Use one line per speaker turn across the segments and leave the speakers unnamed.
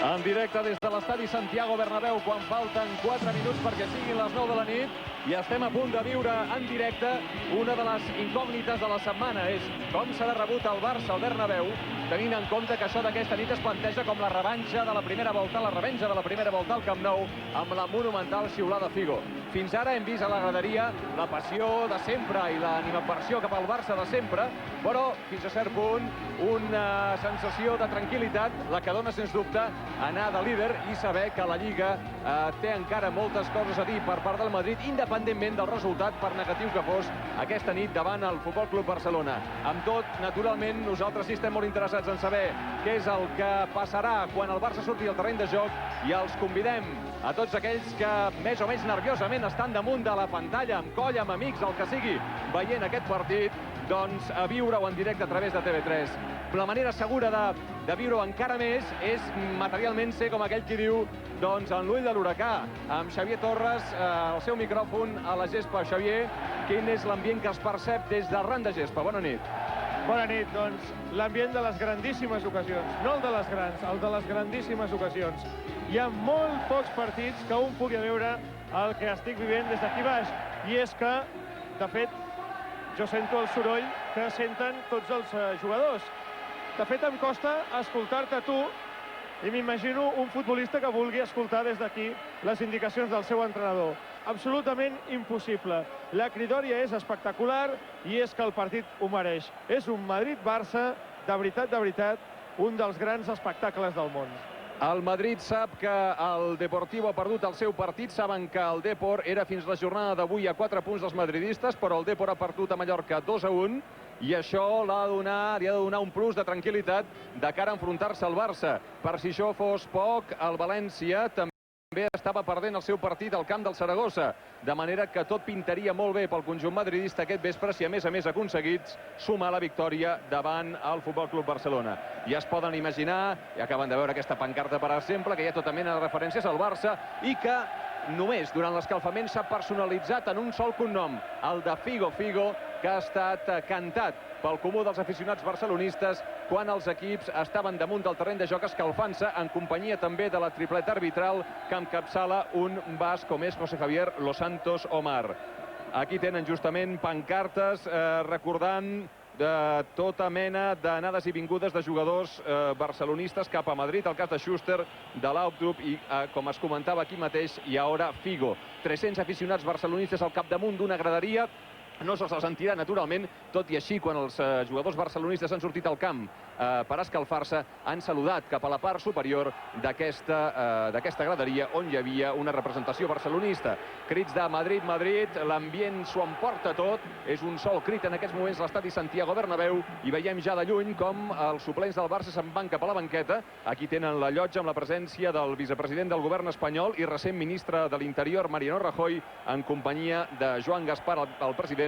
En directe des de l'estadi Santiago Bernabéu, quan falten 4 minuts perquè siguin les 9 de la nit, i estem a punt de viure en directe una de les incògnites de la setmana. És com serà rebut el Barça al Bernabéu, tenint en compte que això d'aquesta nit es planteja com la revanxa de la primera volta, la revenja de la primera volta al Camp Nou, amb la monumental xiulada Figo. Fins ara hem vist a la graderia la passió de sempre i l'animaversió cap al Barça de sempre, però fins a cert punt una sensació de tranquil·litat, la que dona sens dubte anar de líder i saber que la Lliga té encara moltes coses a dir per part del Madrid, independentment del resultat, per negatiu que fos, aquesta nit davant el Futbol Club Barcelona. Amb tot, naturalment, nosaltres sí estem molt interessats en saber què és el que passarà quan el Barça surti al terreny de joc, i els convidem a tots aquells que més o menys nerviosament estan damunt de la pantalla, amb colla, amb amics, el que sigui, veient aquest partit, doncs a viure-ho en directe a través de TV3. La manera segura de viure-ho encara més és materialment ser com aquell qui diu, doncs, en l'ull de l'huracà, amb Xavier Torres, al seu micròfon a la gespa. Xavier, quin és l'ambient que es percep des del ran de gespa? Bona nit.
Bona nit, doncs, l'ambient de les grandíssimes ocasions, no el de les grans, el de les grandíssimes ocasions. Hi ha molt pocs partits que un pugui veure el que estic vivint des d'aquí baix, i és que, de fet, jo sento el soroll que senten tots els jugadors. De fet, em costa escoltar-te tu, i m'imagino un futbolista que vulgui escoltar des d'aquí les indicacions del seu entrenador. Absolutament impossible. La cridòria és espectacular, i és que el partit ho mereix. És un Madrid-Barça, de veritat, un dels grans espectacles del món.
El Madrid sap que el Deportivo ha perdut el seu partit. Saben que el Depor era fins la jornada d'avui a 4 punts dels madridistes, però el Depor ha perdut a Mallorca 2-1, i això li ha de donar un plus de tranquil·litat de cara a enfrontar-se al Barça. Per si això fos poc, el València també estava perdent el seu partit al camp del Saragossa, de manera que tot pintaria molt bé pel conjunt madridista aquest vespre si a més aconseguits sumar la victòria davant el Futbol Club Barcelona. Ja es poden imaginar, i acaben de veure aquesta pancarta per exemple, que hi ha tota mena de referències al Barça i que només durant l'escalfament s'ha personalitzat en un sol cognom, el de Figo, que ha estat cantat pel comú dels aficionats barcelonistes quan els equips estaven damunt del terreny de joc escalfant-se, en companyia també de la tripleta arbitral que encapçala un basc com és José Javier Los Santos Omar. Aquí tenen justament pancartes recordant de tota mena d'anades i vingudes de jugadors barcelonistes cap a Madrid, el cas de Schuster, de Laudrup i, com es comentava aquí mateix, i ara Figo. 300 aficionats barcelonistes al capdamunt d'una graderia. No se'ls sentirà, naturalment, tot i així, quan els jugadors barcelonistes han sortit al camp per escalfar-se, han saludat cap a la part superior d'aquesta graderia on hi havia una representació barcelonista. Crits de Madrid, Madrid, l'ambient s'ho emporta tot, és un sol crit en aquests moments l'estadi Santiago Bernabéu, i veiem ja de lluny com els suplents del Barça se'n van cap a la banqueta. Aquí tenen la llotja amb la presència del vicepresident del govern espanyol i recent ministre de l'Interior, Mariano Rajoy, en companyia de Joan Gaspar, el president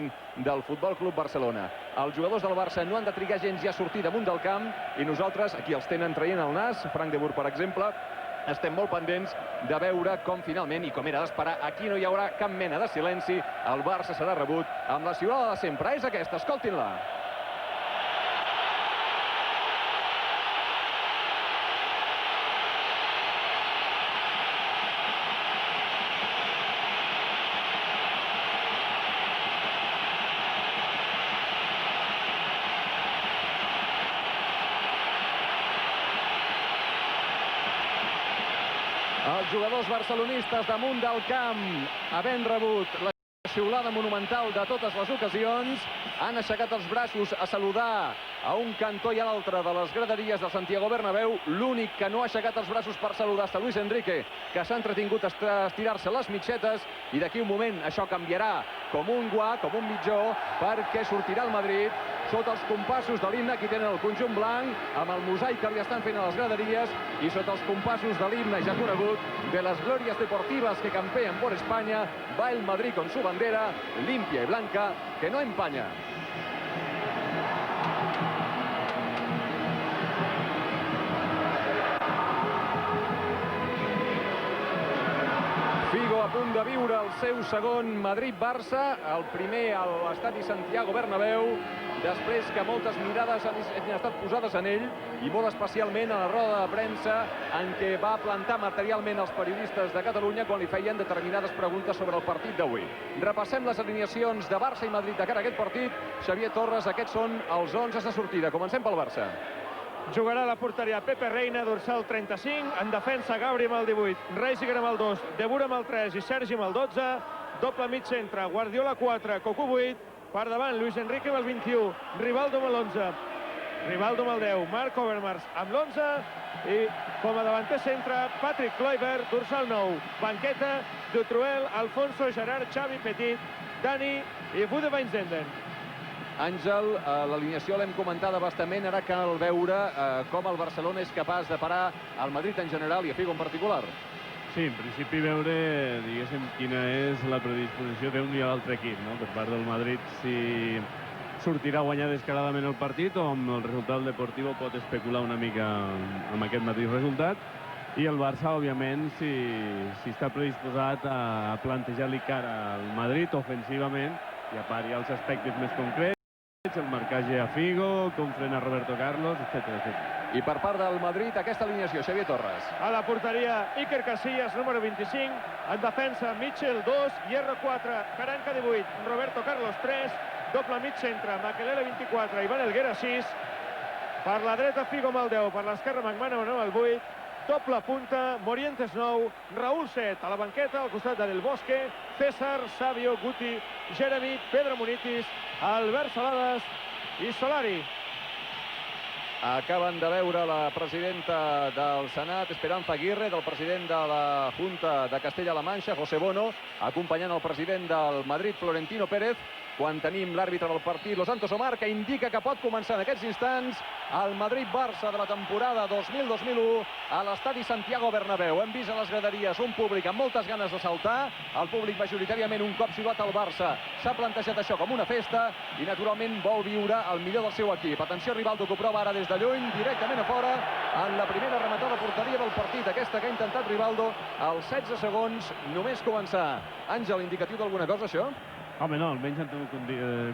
del Futbol Club Barcelona. Els jugadors del Barça no han de trigar gens ja a sortir damunt del camp, i nosaltres, aquí els tenen traient el nas, Frank de Boer, per exemple, estem molt pendents de veure com finalment, i com era d'esperar, aquí no hi haurà cap mena de silenci. El Barça serà rebut amb la xiulada de sempre. És aquesta, escoltin-la. Els jugadors barcelonistes damunt del camp, havent rebut la xiulada monumental de totes les ocasions, han aixecat els braços a saludar a un cantó i a l'altre de les graderies del Santiago Bernabéu. L'únic que no ha aixecat els braços per saludar és Luis Enrique, que s'ha entretingut a estirar-se les mitxetes, i d'aquí un moment això canviarà com un guà, com un mitjó, perquè sortirà el Madrid sota els compassos de l'himne. Aquí tenen el conjunt blanc, amb el mosaic que li estan fent a les graderies, i sota els compassos de l'himne ja conegut, de les glòries deportives que campean por España, va el Madrid con su bandera, limpia y blanca, que no empaña. Figo a punt de viure el seu segon Madrid-Barça, el primer a l'estadi Santiago Bernabéu, després que moltes mirades han estat posades en ell, i molt especialment a la roda de premsa en què va plantar materialment els periodistes de Catalunya quan li feien determinades preguntes sobre el partit d'avui. Repassem les alineacions de Barça i Madrid de cara a aquest partit. Xavier Torres, aquests són els 11 de sortida. Comencem pel Barça.
Jugarà a la porteria Pepe Reina, dorsal 35. En defensa, Gabri amb el 18, Reisiger amb el 2, De Boer amb el 3 i Sergi amb el 12. Doble mig centre, Guardiola 4, Cocu 8. Per davant, Luis Enrique amb el 21, Rivaldo amb l'11, Rivaldo amb el 10, Marc Overmars amb l'11 i com a davanter centre, Patrick Kluivert, dorsal 9. Banqueta, Dutruel, Alfonso, Gerard, Xavi Petit, Dani i Bude Wijnaldum.
Àngel, l'alineació l'hem comentada bastament, ara cal veure com el Barcelona és capaç de parar al Madrid en general i a Figo en particular.
Sí, en principi veure, diguéssim, quina és la predisposició d'un i l'altre equip, no? Per part del Madrid, si sortirà a guanyar descaradament el partit o amb el resultat deportiu pot especular una mica amb aquest mateix resultat. I el Barça, òbviament, si està predisposat a plantejar-li cara al Madrid ofensivament, i a part hi ha els aspectes més concrets, el marcatge a Figo, com frena Roberto Carlos, etc.
I per part del Madrid, aquesta alineació, Xavier Torres.
A la porteria, Iker Casillas, número 25. En defensa, Mitchell 2, Hierro 4, Caranca 18, Roberto Carlos 3. Doble mig centre, Makelele 24, Ivan Helguera 6. Per la dreta, Figo amb el 10, per l'esquerra, McManaman amb el 8. Doble punta, Morientes 9, Raúl 7, a la banqueta, al costat de Del Bosque, César, Savio, Guti, Jeremy, Pedro Munitis, Albert Saladas i Solari.
Acaben de veure la presidenta del Senat, Esperanza Aguirre, del president de la Junta de Castella-La Manxa, José Bono, acompanyant el president del Madrid, Florentino Pérez, quan tenim l'àrbitre del partit, Los Santos Omar, que indica que pot començar en aquests instants el Madrid-Barça de la temporada 2000-2001 a l'estadi Santiago Bernabéu. Hem vist a les graderies un públic amb moltes ganes de saltar, el públic majoritàriament un cop xiulat al Barça s'ha plantejat això com una festa i naturalment vol viure el millor del seu equip. Atenció, Rivaldo, que ho prova ara des de lluny, directament a fora, en la primera rematada porteria del partit, aquesta que ha intentat Rivaldo als 16 segons, només començar. Àngel, indicatiu d'alguna cosa, això?
Home, no, almenys han tingut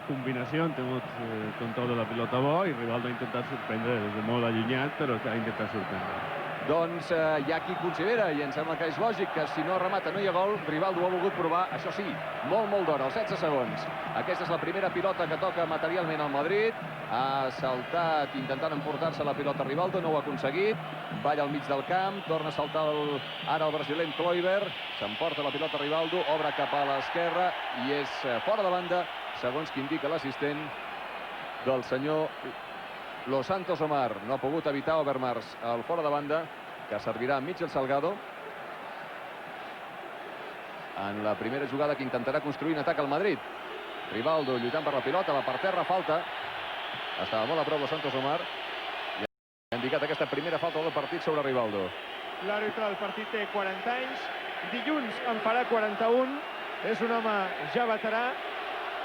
combinació, han tingut control de la pilota bo i Rivaldo ha intentat sorprendre des de molt allunyat, però ha intentat sorprendre.
Doncs hi ha qui considera, i em sembla que és lògic, que si no remata no hi ha gol. Rivaldo ho ha volgut provar, això sí, molt d'hora, als 16 segons. Aquesta és la primera pilota que toca materialment al Madrid. Ha saltat intentant emportar-se la pilota Rivaldo, no ho ha aconseguit. Balla al mig del camp, torna a saltar ara el brasiler Kluivert. S'emporta la pilota Rivaldo, obre cap a l'esquerra i és fora de banda, segons que indica l'assistent del senyor Los Santos Omar. No ha pogut evitar Overmars el fora de banda, que servirà a Mitchell Salgado en la primera jugada que intentarà construir un atac al Madrid. Rivaldo lluitant per la pilota, va per terra, falta. Estava molt a prop Los Santos Omar i ha indicat aquesta primera falta del partit sobre Rivaldo.
L'àrbitre del partit té 40 anys, dilluns en farà 41, és un home ja veterà,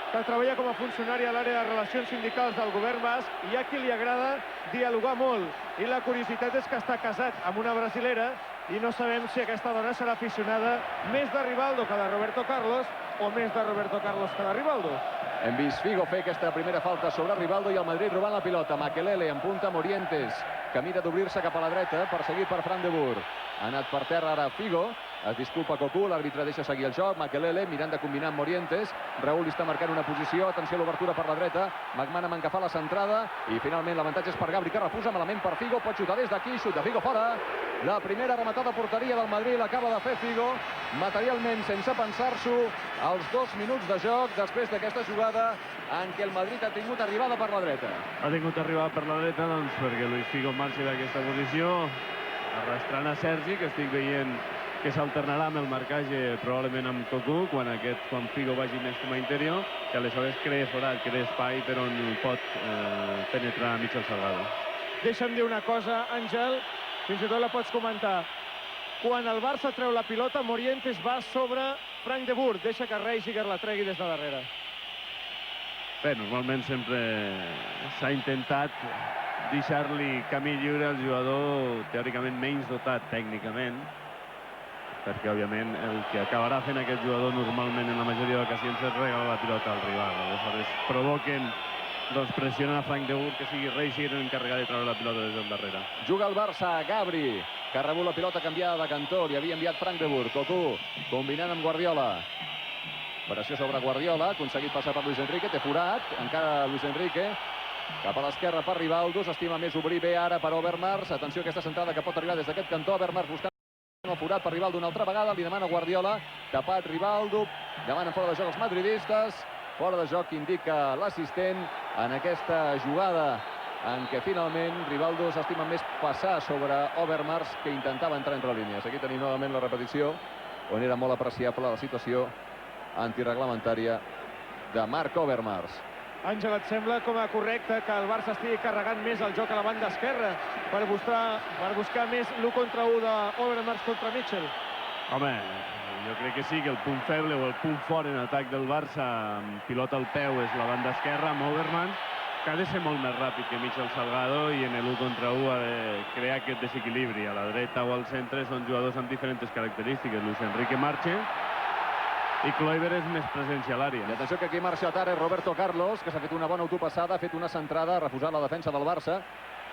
que treballa com a funcionari a l'àrea de relacions sindicals del govern basc i hi ha qui li agrada dialogar molt. I la curiositat és que està casat amb una brasilera i no sabem si aquesta dona serà aficionada més de Rivaldo que de Roberto Carlos o més de Roberto Carlos que de Rivaldo.
Hem vist Figo fer aquesta primera falta sobre Rivaldo i el Madrid robant la pilota. Makelele en punta, Morientes, que mira d'obrir-se cap a la dreta, perseguit per Fran de Boer. Ha anat per terra ara Figo, es disculpa Cocu, l'àrbitre deixa seguir el joc. Makelele mirant de combinar amb Morientes. Raúl li està marcant una posició, atenció a l'obertura per la dreta. McManaman que fa la centrada i finalment l'avantatge és per Gabri, que refusa, malament per Figo, pot xutar des d'aquí, xut de Figo fora. La primera rematada a porteria del Madrid l'acaba de fer Figo, materialment sense pensar-s'ho, als 2 minuts de joc, després d'aquesta jugada en què el Madrid ha tingut arribada per la dreta.
Ha tingut arribada per la dreta, doncs, perquè Luis Figo marxa d'aquesta posició, arrastrant a Sergi, que estic veient que s'alternarà amb el marcatge probablement amb Cocu, quan Figo vagi més com a interior, que aleshores crea forat, crea espai per on pot penetrar Mitchell Salgado.
Deixa'm dir una cosa, Àngel, fins i tot la pots comentar. Quan el Barça treu la pilota, Morientes va sobre Frank de Boer, deixa que Reisiger la tregui des de darrere.
Bé, normalment sempre s'ha intentat deixar-li camí lliure al jugador teòricament menys dotat tècnicament, perquè, òbviament, el que acabarà fent aquest jugador normalment en la majoria d'ocasions és regalar la pilota al rival. Aleshores, provoquen doncs pressiona a Frank de Boer, que sigui Reissier encarregat de treure la pilota des del darrere.
Juga el Barça, Gabri, que ha rebut la pilota canviada de cantó. Li havia enviat Frank de Boer. Cocu, combinant amb Guardiola. Pressió sobre Guardiola, ha aconseguit passar per Luis Enrique, té forat, encara Luis Enrique. Cap a l'esquerra per Rivaldo, s'estima més obrir bé ara per Overmars. Atenció a aquesta centrada que pot arribar des d'aquest cantó. Overmars buscant el forat per Rivaldo una altra vegada, li demana Guardiola, tapat Rivaldo, demanen fora de joc els madridistes. Fora de joc indica l'assistent en aquesta jugada en què finalment Rivaldo s'estima més passar sobre Overmars que intentava entrar entre línies. Aquí tenim novament la repetició on era molt apreciable la situació antireglamentària de Marc Overmars.
Àngel, et sembla com a correcte que el Barça estigui carregant més el joc a la banda esquerra per buscar més l'1 contra 1 d'Overmars contra Mitchell?
Home, jo crec que sí, que el punt feble o el punt fort en atac del Barça amb pilota al peu és la banda esquerra amb Overmars, que ha de ser molt més ràpid que Michel Salgado i en l'1 contra 1 ha de crear aquest desequilibri. A la dreta o al centre són jugadors amb diferents característiques. Luis Enrique marxa i Kluivert és més presència a l'àrea.
I atenció que aquí marxa tard és Roberto Carlos, que s'ha fet una bona autopassada, ha fet una centrada, ha refusat la defensa del Barça.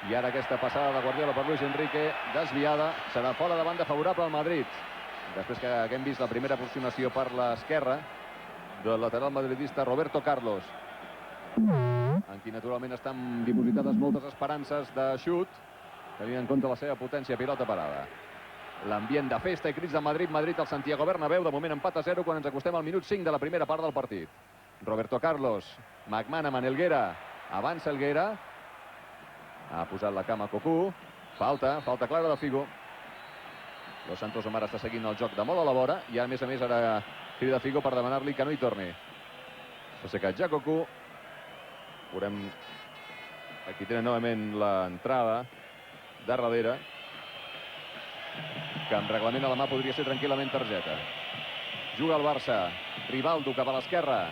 I ara aquesta passada de Guardiola per Luis Enrique, desviada, serà fora de banda favorable al Madrid. Després que haguem vist la primera aproximació per l'esquerra del lateral madridista Roberto Carlos, en qui naturalment estan dipositades moltes esperances de xut, tenint en compte la seva potència pilota parada. L'ambient de festa i crits de Madrid, Madrid al Santiago Bernabéu, de moment empat a 0 quan ens acostem al minut 5 de la primera part del partit. Roberto Carlos, McManaman, Helguera, avança Helguera, ha posat la cama Cocu, falta clara de Figo. Los Santos Omar està seguint el joc de molt a la vora i a més ara crida Figo per demanar-li que no hi torni. S'ha assecat ja Cocu. Veurem, aquí tenen novament l'entrada de darrere, que amb reglament a la mà podria ser tranquil·lament targeta. Juga el Barça, Rivaldo cap a l'esquerra,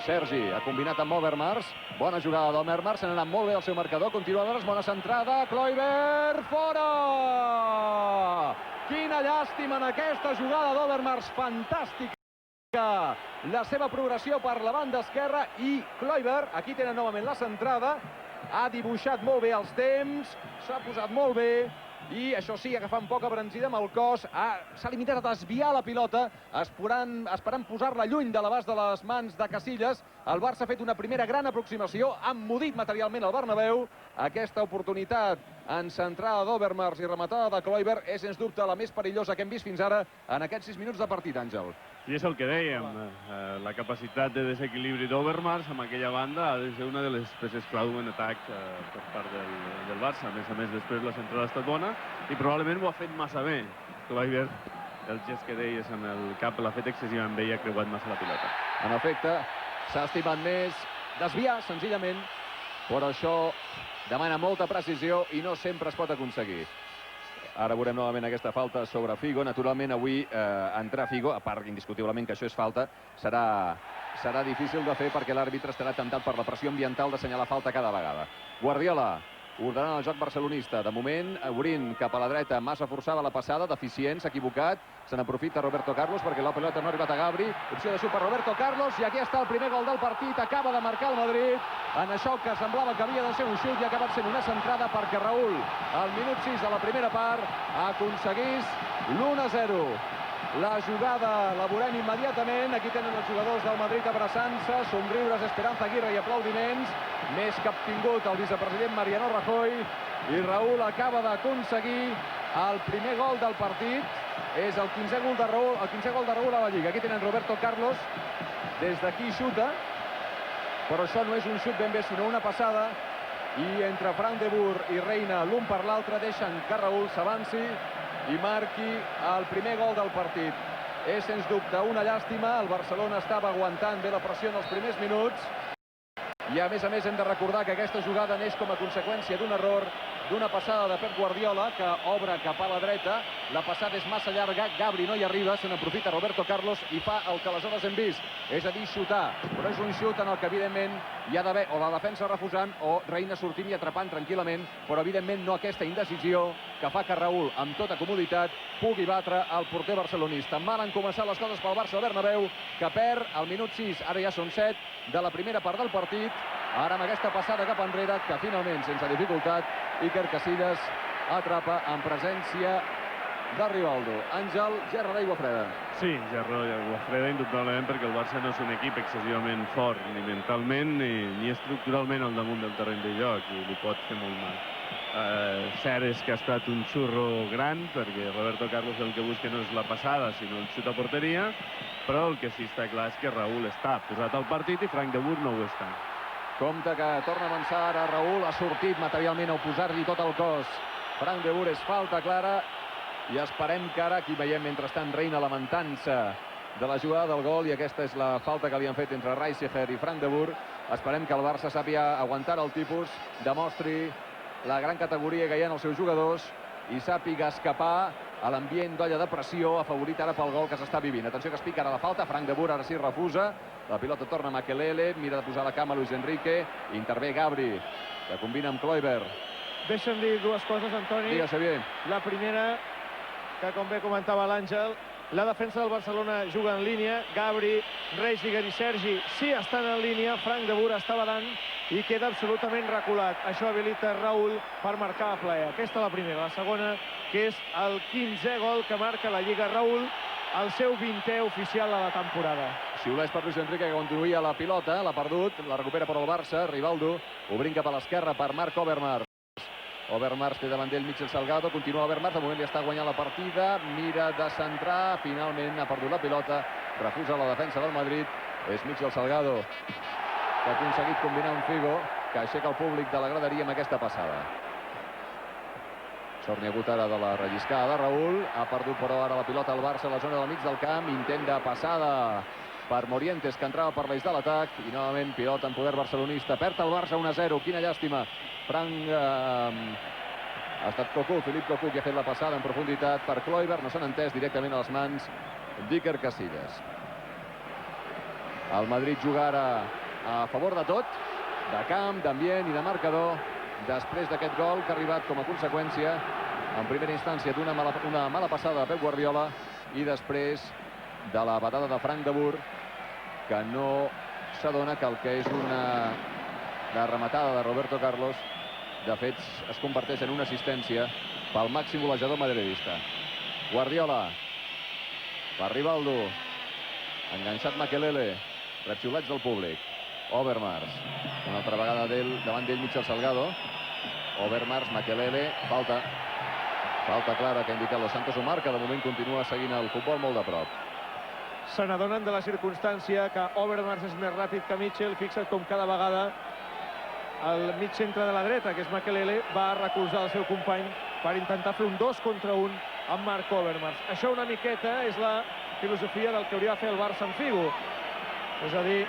Sergi ha combinat amb Overmars, bona jugada d'Overmars, se n'ha anat molt bé el seu marcador, continua Overmars, bona centrada, Kluivert, fora! Quina llàstima en aquesta jugada d'Overmars, fantàstica la seva progressió per la banda esquerra, i Kluivert, aquí tenen novament la centrada, ha dibuixat molt bé els temps, s'ha posat molt bé, i això sí, agafant poca embranzida amb el cos, s'ha limitat a desviar la pilota, esperant posar-la lluny de l'abast de les mans de Casillas. El Barça ha fet una primera gran aproximació, ha emmudit materialment el Bernabéu. Aquesta oportunitat en centrada d'Overmars i rematada de Kluivert és, sens dubte, la més perillosa que hem vist fins ara en aquests 6 minuts de partit, Àngel.
I és el que dèiem, la capacitat de desequilibri d'Overmars amb aquella banda ha de ser una de les peces clau en atac per part del Barça. A més, després la centrada ha estat bona i probablement ho ha fet massa bé. Kluivert, el gest que deies amb el cap l'ha fet excessivament bé i ha creuat massa la pilota.
En efecte, s'ha estimat més desviar, senzillament, però això demana molta precisió i no sempre es pot aconseguir. Ara veurem novament aquesta falta sobre Figo. Naturalment, avui entrar Figo, a part indiscutiblement que això és falta, serà difícil de fer perquè l'àrbitre estarà temptat per la pressió ambiental d'assenyalar falta cada vegada. Guardiola, ordenant el joc barcelonista. De moment, obrint cap a la dreta, massa forçada la passada, deficient, s'ha equivocat. Se n'aprofita Roberto Carlos perquè la pilota no ha arribat a Gabri. Opció de xut per Roberto Carlos i aquí està el primer gol del partit. Acaba de marcar el Madrid en això que semblava que havia de ser un xut i ha acabat sent una centrada perquè Raúl, al minut 6 de la primera part, aconseguís l'1-0. La jugada la veurem immediatament. Aquí tenen els jugadors del Madrid abraçant-se, somriures, Esperanza Aguirre i aplaudiments. Més captingut el vicepresident Mariano Rajoy. I Raúl acaba d'aconseguir el primer gol del partit. És el 15è gol de Raúl a la Lliga. Aquí tenen Roberto Carlos. Des d'aquí xuta. Però això no és un xut ben bé, sinó una passada. I entre Frank de Boer i Reina, l'un per l'altre, deixen que Raúl s'avanci i marqui el primer gol del partit. És, sens dubte, una llàstima. El Barcelona estava aguantant bé la pressió en els primers minuts. I, a més, hem de recordar que aquesta jugada neix com a conseqüència d'un error, d'una passada de Pep Guardiola, que obre cap a la dreta. La passada és massa llarga, Gabri no hi arriba, se n'aprofita Roberto Carlos i fa el que aleshores hem vist, és a dir, xutar. Però és un xut en el que, evidentment, hi ha d'haver o la defensa refusant o Reina sortint i atrapant tranquil·lament, però, evidentment, no aquesta indecisió que fa que Raúl, amb tota comoditat, pugui batre el porter barcelonista. Mal han començat les coses pel Barça Bernabéu, que perd al minut 6, ara ja són 7, de la primera part del partit. Ara amb aquesta passada cap enrere, que finalment, sense dificultat, Iker Casillas atrapa en presència de Rivaldo. Àngel, gerra d'aigua freda.
Sí, gerra d'aigua freda, indubtablement, perquè el Barça no és un equip excessivament fort, ni mentalment ni estructuralment al damunt del terreny de joc, i li pot fer molt mal. Cert és que ha estat un xurro gran, perquè Roberto Carlos el que busca no és la passada, sinó el xut a porteria, però el que sí està clar és que Raúl està posat al partit i Frank de Boer no ho està.
Compte que torna a avançar ara Raúl, ha sortit materialment a oposar-li tot el cos. Frank de Boer, és falta clara, i esperem que ara, aquí veiem mentrestant Reina lamentant-se de la jugada del gol, i aquesta és la falta que li han fet entre Reisiger i Frank de Boer. Esperem que el Barça sàpiga aguantar el tipus, demostri la gran categoria que hi ha en els seus jugadors i sàpiga escapar a l'ambient d'olla de pressió afavorit ara pel gol que s'està vivint. Atenció que es pica ara la falta, Frank de Boer ara sí refusa, la pilota torna a Makelele, mira de posar la cama Luis Enrique, intervé Gabri, que combina amb Kluivert.
Deixa'm dir dues coses, Antoni.
Digues, Xavier.
La primera, que com bé comentava l'Àngel, la defensa del Barcelona juga en línia, Gabri, Reisiger i Sergi sí estan en línia, Frank de Boer està badant i queda absolutament reculat. Això habilita Raúl per marcar a plaer. Aquesta la primera. La segona, que és el 15è gol que marca la Lliga Raúl, el seu 20è oficial de la temporada.
Xiulets per Luis Enrique, que conduïa la pilota, l'ha perdut, la recupera per el Barça, Rivaldo, obrint cap a l'esquerra per Marc Overmars. Overmars té davant d'ell Michel Salgado, continua Overmars, de moment li està guanyant la partida, mira de centrar, finalment ha perdut la pilota, refusa la defensa del Madrid, és Michel Salgado, que ha aconseguit combinar un Figo, que aixeca el públic de la graderia amb aquesta passada. Sort n'hi ha hagut ara de la relliscada de Raúl, ha perdut però ara la pilota al Barça a la zona del mig del camp, intent de passada per Morientes, que entrava per l'eix de l'atac, i novament pilota en poder barcelonista, perd el Barça 1-0, quina llàstima. Frank ha estat Cocu, Philippe Cocu, que ha fet la passada en profunditat per Kluivert, no s'han entès directament a les mans d'Iker Casillas. El Madrid juga ara a favor de tot, de camp, d'ambient i de marcador, després d'aquest gol que ha arribat com a conseqüència, en primera instància, d'una mala passada de Pep Guardiola i després de la patada de Frank de Boer, que no s'adona que el que és una rematada de Roberto Carlos, de fet, es converteix en una assistència pel màxim golejador madridista. Guardiola, per Rivaldo, enganxat Makelele, rep xiulets del públic. Overmars, una altra vegada davant d'ell Michel Salgado. Overmars, Makelele, falta clara que ha indicat Los Santos, ho marca, de moment continua seguint el futbol molt de prop.
Se n'adonen de la circumstància que Overmars és més ràpid que Michel. Fixa't com cada vegada el mig centre de la dreta, que és Makelele, va a recolzar el seu company per intentar fer un 2 contra 1 amb Marc Overmars. Això una miqueta és la filosofia del que hauria de fer el Barça amb Figo. És a dir,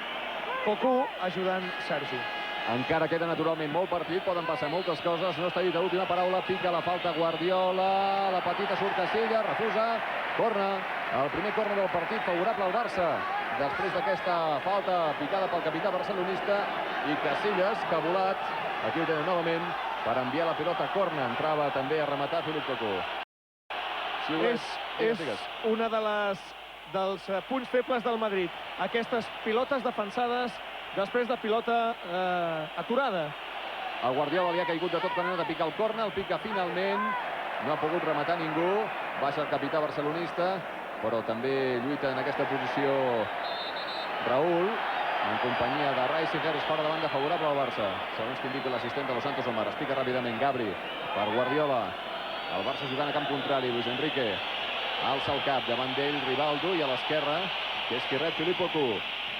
Cocu ajudant Sergi.
Encara queda naturalment molt partit, poden passar moltes coses, no està dit l'última paraula, pica la falta Guardiola, la petita surt Casillas, refusa, corna, el primer corna del partit favorable al Barça, després d'aquesta falta picada pel capità barcelonista, i Casillas, que ha volat, aquí ho tenen novament, per enviar la pilota a corna, entrava també a rematar Philippe Cocu.
És una dels punts febles del Madrid, aquestes pilotes defensades després de pilota aturada.
El Guardiola li ha caigut de tot manera de picar el corna, el pica finalment, no ha pogut rematar ningú, baixa el capità barcelonista, però també lluita en aquesta posició Raúl, en companyia de Reisiger, és fora de banda favorable al Barça, segons que indica l'assistent de Los Santos Omar. Es pica ràpidament Gabri per Guardiola, el Barça jugant a camp contrari, Luis Enrique alça el cap, davant d'ell Rivaldo, i a l'esquerra, que és qui rep Philippe Cocu.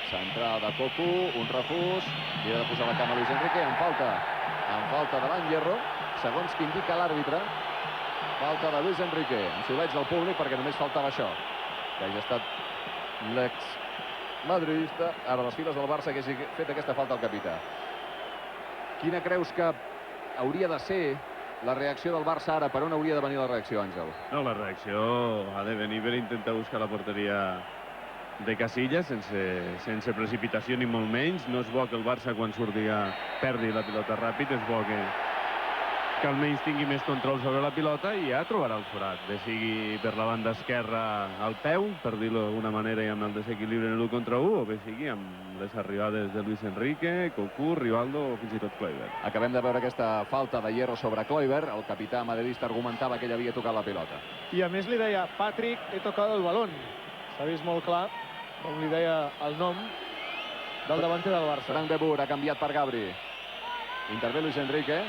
Centrada de Cocu, un refús, mira de posar la cama Luis Enrique, en falta de l'Angerro, segons que indica l'àrbitre, falta de Luis Enrique, amb xiulets del públic, perquè només faltava això, que hagi estat l'ex-madridista, ara les files del Barça, que hagi fet aquesta falta al capità. Quina creus que hauria de ser la reacció del Barça ara? Per on hauria de venir la reacció, Àngel?
No, la reacció ha de venir per intentar buscar la porteria de Casillas, sense precipitació ni molt menys. No és bo que el Barça, quan surti, perdi la pilota ràpid. És bo que almenys tingui més control sobre la pilota i ja trobarà el forat, bé sigui per la banda esquerra al peu, per dir-ho d'alguna manera, i amb el desequilibri en l'1 contra 1, o bé sigui amb les arribades de Luis Enrique, Cocu, Rivaldo o fins i tot Kluivert.
Acabem de veure aquesta falta de Hierro sobre Kluivert. El capità madridista argumentava que ell havia tocat la pilota.
I a més li deia, Patrick, he tocado el balón. S'ha vist molt clar com li deia el nom del davanter del Barça.
Frank de Boer ha canviat per Gabri. Intervé Luis Enrique.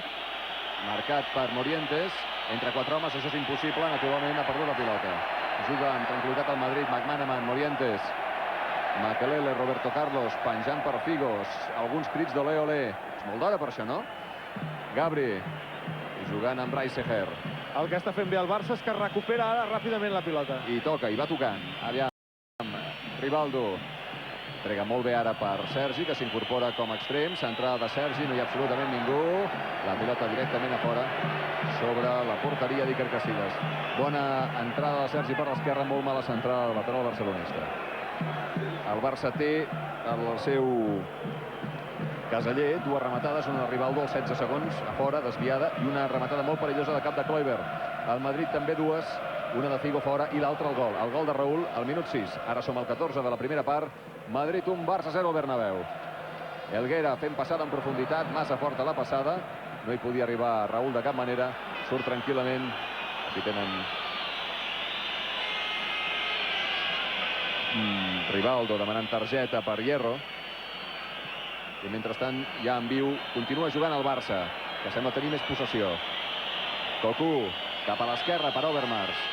Marcat per Morientes. Entre 4 homes, això és impossible. Naturalment ha perdut la pilota. Juga amb tranquil·litat el Madrid. McManaman, Morientes. Makelele, Roberto Carlos, penjant per Figos. Alguns crits d'olé, olé. És molt d'hora per això, no? Gabri. I jugant amb Reiseher.
El que està fent bé el Barça és que recupera ara ràpidament la pilota.
I toca, i va tocant. Aviam. Rivaldo. Entrega molt bé ara per Sergi, que s'incorpora com a extrem. Centrada de Sergi, no hi ha absolutament ningú. La pilota directament a fora sobre la porteria d'Iker Casillas. Bona entrada de Sergi per l'esquerra, molt mala centrada del lateral barcelonista. El Barça té el seu caseller, dues rematades, una de Rivaldo als 16 segons, a fora, desviada, i una rematada molt perillosa de cap de Kluivert. El Madrid també dues, una de Figo fora i l'altra al gol. El gol de Raúl al minut 6. Ara som al 14 de la primera part. Madrid 1, Barça 0 al Bernabéu. Elguera fent passada en profunditat, massa forta la passada. No hi podia arribar Raúl de cap manera. Surt tranquil·lament. Aquí tenen Rivaldo demanant targeta per Hierro. I mentrestant, ja en viu, continua jugant el Barça, que sembla tenir més possessió. Cocu, cap a l'esquerra per Overmars.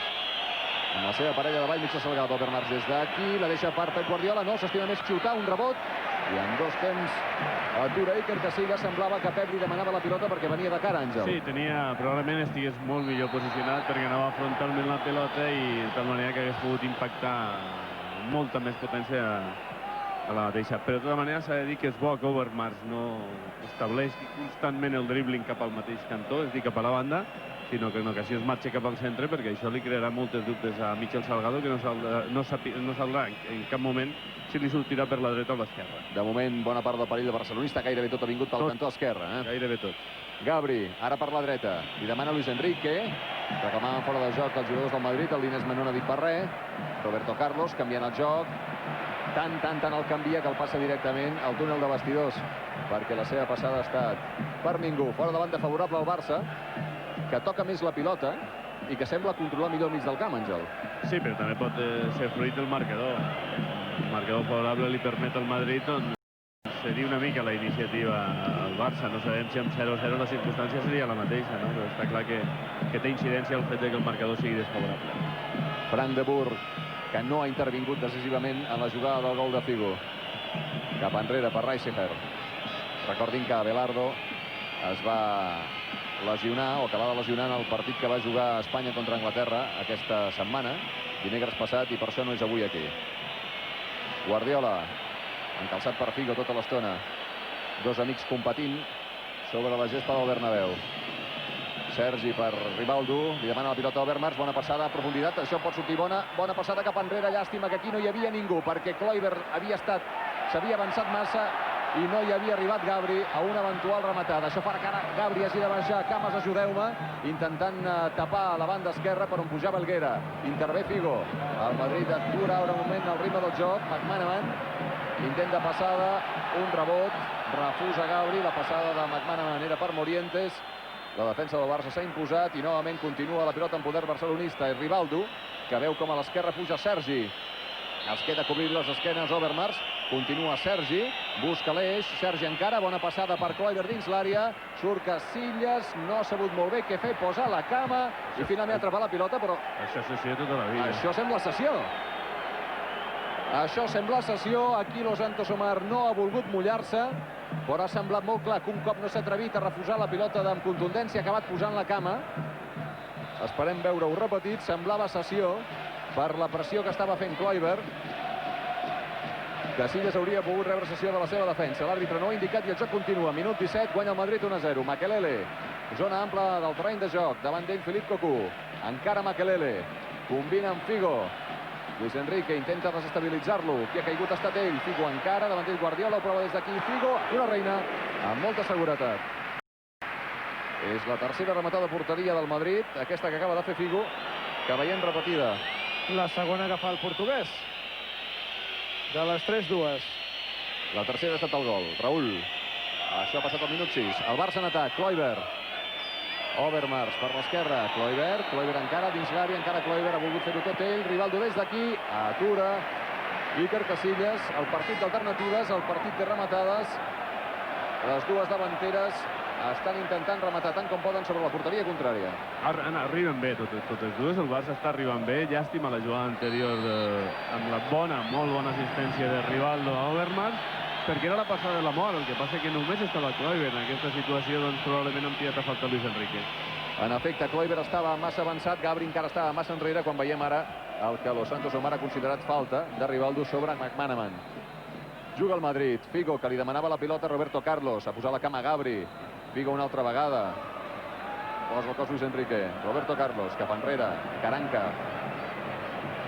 Amb la seva parella davall, mitja Salgado. Overmars des d'aquí, la deixa per Pep Guardiola. No, s'estima més xutar, un rebot. I en 2 temps atura Iker Casillas. Semblava que Pep li demanava la pilota perquè venia de cara, Àngel.
Sí, probablement estigués molt millor posicionat perquè anava frontalment la pilota i de tal manera que hagués pogut impactar amb molta més potència a la mateixa. Però de tota manera s'ha de dir que és bo que Overmars no estableixi constantment el dribbling cap al mateix cantó, és a dir, cap a la banda, sinó que en ocasions marxa cap al centre, perquè això li crearà moltes dubtes a Michel Salgado, que no saldrà en cap moment si li sortirà per la dreta o l'esquerra.
De moment, bona part del perill de barcelonista, gairebé tot ha vingut pel cantó esquerre.
Gairebé tot.
Gabri, ara per la dreta. Li demana Luis Enrique. Reclamaven fora de joc els jugadors del Madrid. El Línez Menor no ha dit per res. Roberto Carlos canviant el joc. Tant el canvia que el passa directament al túnel de vestidors, perquè la seva passada ha estat per ningú. Fora de banda favorable al Barça, que toca més la pilota i que sembla controlar millor el mig del camp, Àngel.
Sí, però també pot ser fruit del marcador. El marcador favorable li permet al Madrid cedir una mica la iniciativa al Barça. No sabem si amb 0-0 la circumstància seria la mateixa, no? Però està clar que té incidència el fet que el marcador sigui desfavorable.
Frank de Boer, que no ha intervingut decisivament en la jugada del gol de Figo. Cap enrere per Reiseher. Recordin que Abelardo es va lesionar, o acabava lesionant el partit que va jugar a Espanya contra Anglaterra aquesta setmana, dimecres passat, i per això no és avui aquí. Guardiola, encalçat per Figo tota l'estona. Dos amics competint sobre la gespa del Bernabéu. Sergi per Rivaldo, li demana la pilota a Overmars, bona passada a profunditat, això pot sortir bona passada cap enrere, llàstima que aquí no hi havia ningú, perquè Kluivert s'havia avançat massa i no hi havia arribat Gabri a una eventual rematada. Això fa que ara Gabri hagi de baixar. Cames, ajudeu-me, intentant tapar la banda esquerra per on pujava Elguera. Intervé Figo. El Madrid atura ara un moment el ritme del joc. McManaman, intent de passada, un rebot, refusa Gabri, la passada de McManaman era per Morientes. La defensa del Barça s'ha imposat i novament continua la pilota en poder barcelonista. És Rivaldo, que veu com a l'esquerra puja Sergi. Es queda a cobrir les esquenes Overmars. Continua Sergi, busca l'eix. Sergi encara, bona passada per Kluivert dins l'àrea. Surt Casillas, no ha sabut molt bé què fer, posa la cama i finalment atrapar la pilota, però...
Això és sessió tota la vida.
Això sembla sessió. Això sembla sessió. Aquí Los Santos Omar no ha volgut mullar-se, però ha semblat molt clar que un cop no s'ha atrevit a refusar la pilota amb contundència, ha acabat posant la cama. Esperem veure-ho repetit. Semblava sessió per la pressió que estava fent Kluivert. Casillas hauria pogut rebre sessió de la seva defensa. L'àrbitre no ha indicat i el joc continua. Minut 17, guanya el Madrid 1-0. Makelele, zona ampla del terreny de joc. Davant d'ell Philippe Cocu. Encara Makelele. Combina amb Figo. Luis Enrique intenta desestabilitzar-lo. Qui ha caigut ha estat ell. Figo encara, davant d'ell Guardiola, ho prova des d'aquí. Figo, una reina, amb molta seguretat. És la tercera rematada de porteria del Madrid, aquesta que acaba de fer Figo, que veiem repetida.
La segona que fa el portuguès. De les 3, 2.
La tercera ha estat el gol. Raúl. Això ha passat al minut 6. El Barça en atac. Kluivert. Overmars per l'esquerra. Kluivert encara dins l'àrea. Encara Kluivert ha volgut fer-ho tot ell. Rivaldo des d'aquí. Atura. Iker Casillas. El partit d'alternatives. El partit de rematades. Les dues davanteres estan intentant rematar tant com poden sobre la porteria contrària.
Arriben bé totes dues. El Barça està arribant bé. Llàstima la jugada anterior amb la molt bona assistència de Rivaldo a Overmars, perquè era la passada de la mort. El que passa que només estava Kluivert en aquesta situació, doncs probablement han tirat a falta Luis Enrique.
En efecte, Kluivert estava massa avançat, Gabri encara estava massa enrere, quan veiem ara el que Los Santos Omar ha considerat falta de Rivaldo sobre McManaman. Juga el Madrid. Figo, que li demanava la pilota a Roberto Carlos, a posar la cama a Gabri. Figo una altra vegada. Posa el cos Luis Enrique. Roberto Carlos, cap enrere. Caranca.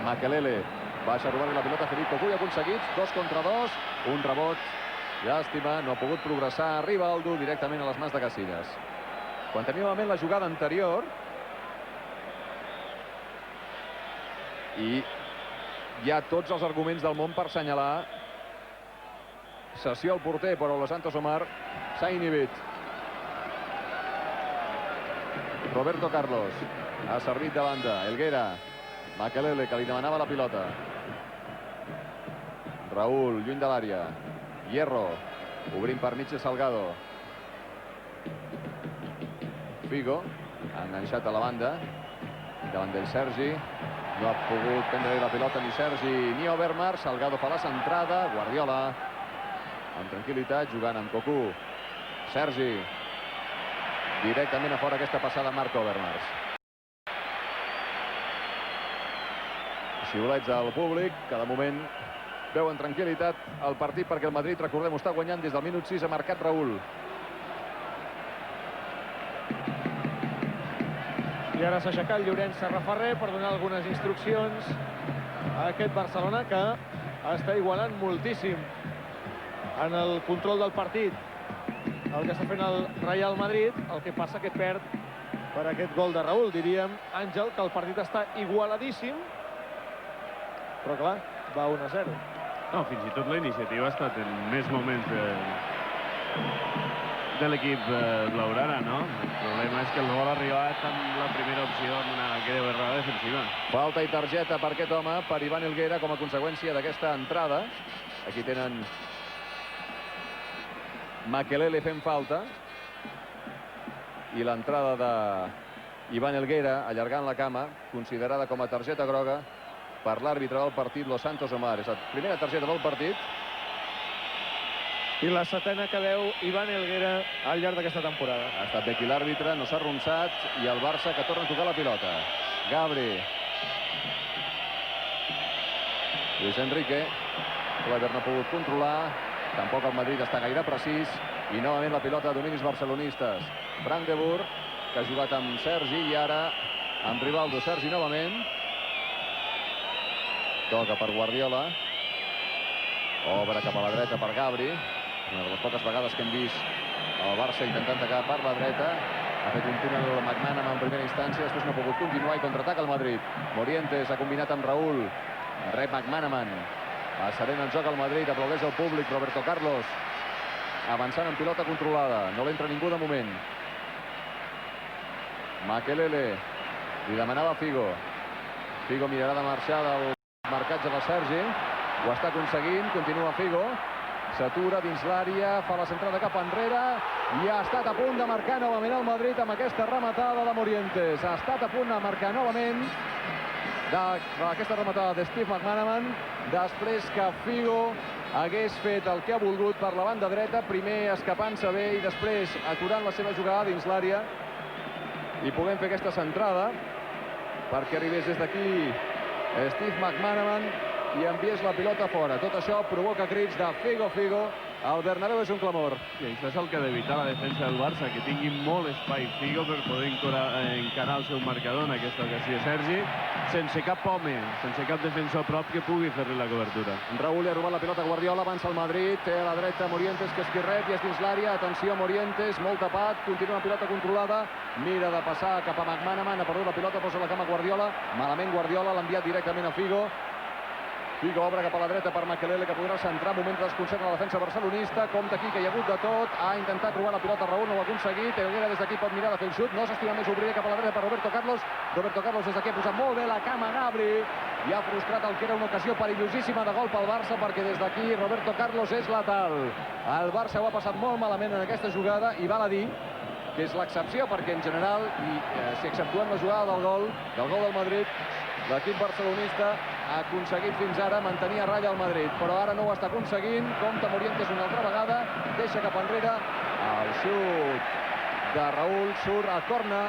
Makelele. Baixa a robar-li la pilota a Felipe Cocu i aconseguits 2 contra 2. Un rebot. Llàstima, no ha pogut progressar. Rivaldo directament a les mans de Casillas. Quan teníem a ment la jugada anterior, i hi ha tots els arguments del món per assenyalar cessió al porter, però Los Santos Omar s'ha inhibit. Roberto Carlos ha servit de banda. Elguera. Makelele, que li demanava la pilota. Raúl, lluny de l'àrea. Hierro, obrint per mig de Salgado. Figo, enganxat a la banda. Davant del Sergi. No ha pogut prendre la pilota ni Sergi ni Overmars. Salgado fa la centrada. Guardiola, amb tranquil·litat, jugant amb Cocu. Sergi. Directament a fora aquesta passada Marc Overmars. Xiulets al públic, que de moment veuen tranquil·litat el partit, perquè el Madrid, recordem, està guanyant des del minut 6, ha marcat Raúl.
I ara s'ha aixecat Llorenç Serraferrer per donar algunes instruccions a aquest Barcelona, que està igualant moltíssim en el control del partit el que està fent el Real Madrid. El que passa que perd per aquest gol de Raúl. Diríem, Àngel, que el partit està igualadíssim, però clar, va 1-0.
No, fins i tot la iniciativa ha estat en més moments de l'equip blaugrana, no? El problema és que el gol ha arribat amb la primera opció, amb una greu errada defensiva.
Falta i targeta per aquest home, per Iván Helguera, com a conseqüència d'aquesta entrada. Aquí tenen Makelele fent falta. I l'entrada d'Iván Helguera, allargant la cama, considerada com a targeta groga per l'àrbitre del partit, Los Santos Omar. És la primera targeta del partit.
I la setena que veu Iván Helguera al llarg d'aquesta temporada.
Ha estat bé aquí l'àrbitre, no s'ha arronsat, i el Barça que torna a tocar la pilota. Gabri. Luis Enrique. Kluivert no ha pogut controlar. Tampoc el Madrid està gaire precís. I novament la pilota de dominis barcelonistes. Frank de Boer, que ha jugat amb Sergi, i ara amb Rivaldo. Sergi novament. Toca per Guardiola. Obre cap a la dreta per Gabri. Una de les poques vegades que hem vist el Barça intentant atacar per la dreta. Ha fet un túnel McManaman en primera instància, després no ha pogut continuar i contraataca el Madrid. Morientes ha combinat amb Raúl. Rep McManaman. Serena el joc al Madrid, aplaudeix el públic. Roberto Carlos avançant en pilota controlada. No l'entra ningú de moment. Makelele. Li demanava Figo. Figo mirarà de marxar del marcatge de Sergi. Ho està aconseguint. Continua Figo. S'atura dins l'àrea. Fa la centrada cap enrere. I ha estat a punt de marcar novament el Madrid amb aquesta rematada de Morientes. Ha estat a punt de marcar novament d'aquesta rematada de Steve McManaman, després que Figo hagués fet el que ha volgut per la banda dreta, primer escapant-se bé i després aturant la seva jugada dins l'àrea, i puguem fer aquesta centrada perquè arribés des d'aquí Steve McManaman i enviés la pilota fora. Tot això provoca crits de Figo, Figo, al Bernabéu és un clamor.
I això és el que ha d'evitar la defensa del Barça, que tingui molt espai Figo per poder encarar el seu marcador en aquesta ocasió. Sergi, sense cap home, sense cap defensor prop que pugui fer-li la cobertura.
Raúl li ha robat la pilota a Guardiola, avança el Madrid, té a la dreta Morientes, que és qui rep, i és dins l'àrea. Atenció, Morientes, molt tapat, continua la pilota controlada, mira de passar cap a McManaman, ha perdut la pilota, posa la cama a Guardiola, malament Guardiola, l'ha enviat directament a Figo. Figo obre cap a la dreta per Makelele, que podrà centrar, moment de desconcert a la defensa barcelonista. Compte aquí que hi ha hagut de tot, ha intentat robar la pilota Raúl, no ho ha aconseguit. Helguera des d'aquí pot mirar de fer el xut, no s'estima més, obrir cap a la dreta per Roberto Carlos. Roberto Carlos des d'aquí ha posat molt bé la cama a Gabri i ha frustrat el que era una ocasió perillosíssima de gol pel Barça, perquè des d'aquí Roberto Carlos és letal. El Barça ho ha passat molt malament en aquesta jugada i val a dir que és l'excepció, perquè en general, i si exceptuem la jugada del gol del Madrid, l'equip barcelonista ha aconseguit fins ara mantenir a ratlla el Madrid, però ara no ho està aconseguint. Compte Morientes una altra vegada, deixa cap enrere el xut de Raúl, surt a corna,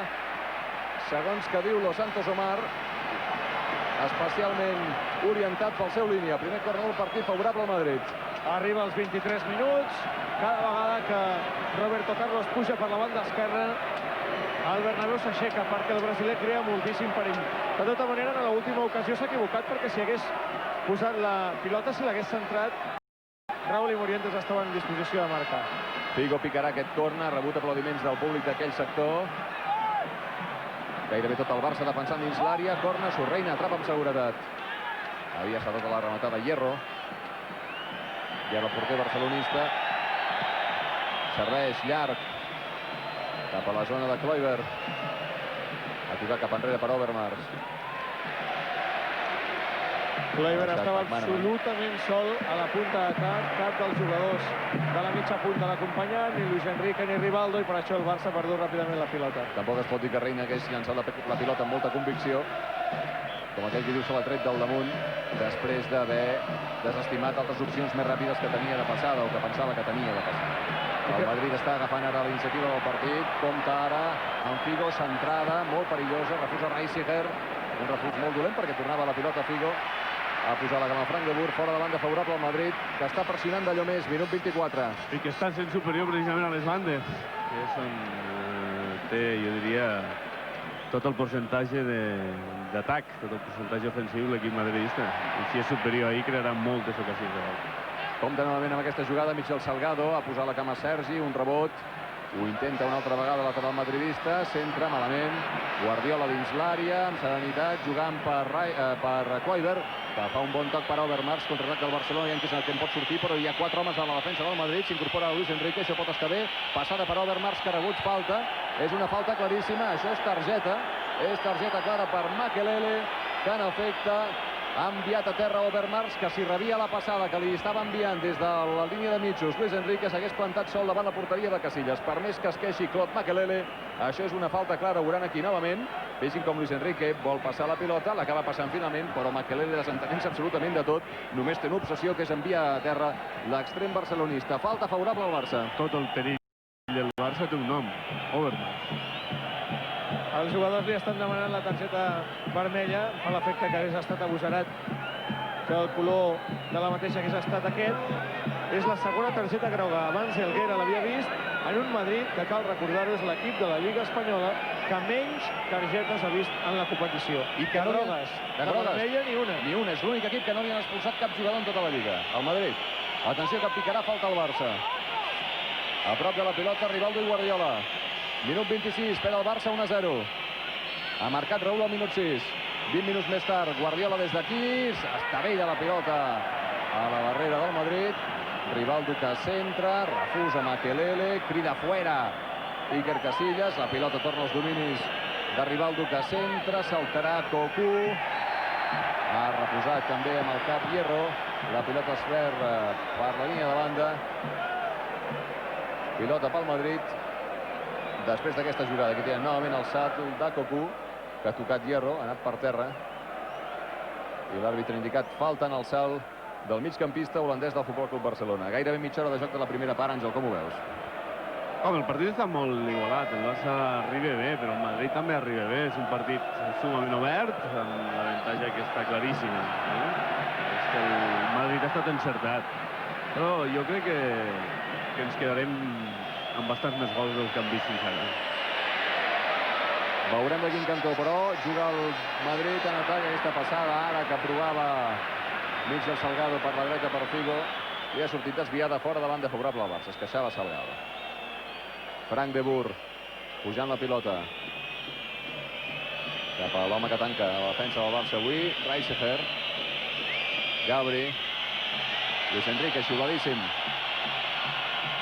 segons que diu Los Santos Omar, especialment orientat pel seu línia. Primer corna del partit favorable al Madrid.
Arriba als 23 minuts, cada vegada que Roberto Carlos puja per la banda esquerra, el Bernabéu s'aixeca perquè el brasiler crea moltíssim perill. De tota manera, en l'última ocasió s'ha equivocat, perquè si hagués posat la pilota, si l'hagués centrat, Raúl i Morientes estaven en disposició de marcar.
Figo picarà aquest corna, rebut aplaudiments del públic d'aquell sector. Gairebé tot el Barça defensant dins l'àrea, corna, Sorreina atrapa amb seguretat. Havia saltat a la rematada Hierro. I ara el porter barcelonista serveix llarg cap a la zona de Kluivert. Ha tocat cap enrere per Overmars.
Kluivert estava absolutament sol a la punta d'atac, cap dels jugadors de la mitja punta l'acompanyant, ni Luis Enrique ni Rivaldo, i per això el Barça ha perdut ràpidament la pilota.
Tampoc es pot dir que Reina hagués llançat la pilota amb molta convicció, com aquell que diu se l'ha tret del damunt, després d'haver desestimat altres opcions més ràpides que tenia de passada, o que pensava que tenia de passada. El Madrid està agafant ara la iniciativa del partit, compta ara amb Figo, centrada, molt perillosa, refusa Reisiger, un refús molt dolent perquè tornava la pilota a Figo, a posar la cama a Frank de Boer, fora de banda favorable al Madrid, que està pressionant d'allò més, minut 24.
I que està sent superior precisament a les bandes, que és on té, jo diria, tot el percentatge d'atac, tot el percentatge ofensiu l'equip madridista. I si és superior ahir, crearà moltes ocasions de gol.
Compte novament amb aquesta jugada, Michel Salgado, a posar la cama a Sergi, un rebot, ho intenta una altra vegada lateral madridista, centra malament, Guardiola dins l'àrea, amb serenitat, jugant per Kluivert, que fa un bon toc per Overmars, contraatac del Barcelona, i en què en pot sortir, però hi ha 4 homes a la defensa del Madrid, s'incorpora Luis Enrique, això pot estar bé, passada per Overmars, que ha rebut falta, és una falta claríssima, això és targeta clara per Makelele, que en efecte ha enviat a terra Overmars, que si rebia la passada que li estava enviant des de la línia de mitjos Luis Enrique, s'hagués plantat sol davant la porteria de Casillas. Per més que es queixi Claude Makelele, això és una falta clara, ho veuran aquí novament. Vegin com Luis Enrique vol passar la pilota, l'acaba passant finalment, però Makelele, desentenent-se absolutament de tot, només té una obsessió, que és enviar a terra l'extrem barcelonista. Falta favorable al Barça.
Tot el perill del Barça té un nom, Overmars.
Els jugadors li estan demanant la targeta vermella, fa l'efecte que hagués estat agosarat, que el color de la mateixa hagués estat aquest. És la segona targeta groga. Abans Helguera l'havia vist en un Madrid, que cal recordar-ho, és l'equip de la Lliga Espanyola que menys targetes ha vist en la competició.
I que no
grogues. De vermella ni una.
Ni una. És l'únic equip que no li han expulsat cap jugador en tota la Lliga. El Madrid. Atenció, que picarà falta al Barça. A prop de la pilota, Rivaldo i Guardiola. Minut 26, perd el Barça 1-0. Ha marcat Raúl al minut 6. 20 minuts més tard, Guardiola des d'aquí, s'estavella la pilota a la barrera del Madrid. Rivaldo que centra, refusa Makelele, crida fuera Iker Casillas, la pilota torna als dominis de Rivaldo que centra, saltarà Cocu. Ha refusat també amb el cap Hierro, la pilota es perd per la línia de banda. Pilota pel Madrid. Després d'aquesta jugada que tenen novament el salt de Cocu, que ha tocat Hierro, ha anat per terra, i l'àrbitre ha indicat falta en el salt del migcampista holandès del Futbol Club Barcelona. Gairebé mitja hora de joc de la primera part. Àngel, com ho veus?
Home, el partit està molt igualat, el Barça arriba bé, però el Madrid també arriba bé. És un partit sumament obert, amb l'avantatge que està claríssima. És que el Madrid ha estat encertat. Però jo crec que ens quedarem amb bastants més gols del que hem vist fins ara.
Veurem de quin cantó, però juga el Madrid en atac. Aquesta passada ara que provava mig del Salgado per la dreta per Figo, i ha sortit desviada fora de banda favorable al Barça. Es queixava Salgado. Frank de Boer pujant la pilota cap a l'home que tanca la defensa del Barça avui, Reisefer. Gabri, Luis Enrique, xuladíssim.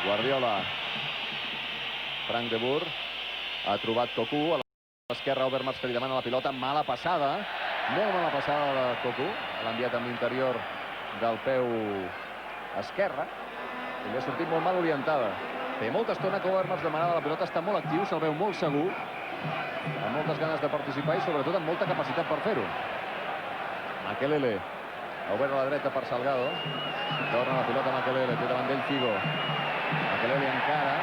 Guardiola. Frank de Boer ha trobat Cocu a l'esquerra. Overmars que li demana la pilota. Mala passada, molt mala passada de Cocu. L'ha enviat amb l'interior del peu esquerre i li ha sortit molt mal orientada. Té molta estona que Overmars demanava la pilota. Està molt actiu, se'l veu molt segur, amb moltes ganes de participar i sobretot amb molta capacitat per fer-ho. Makelele ha obert a la dreta per Salgado. Torna la pilota a Makelele, té davant d'ell Figo. Makelele encara.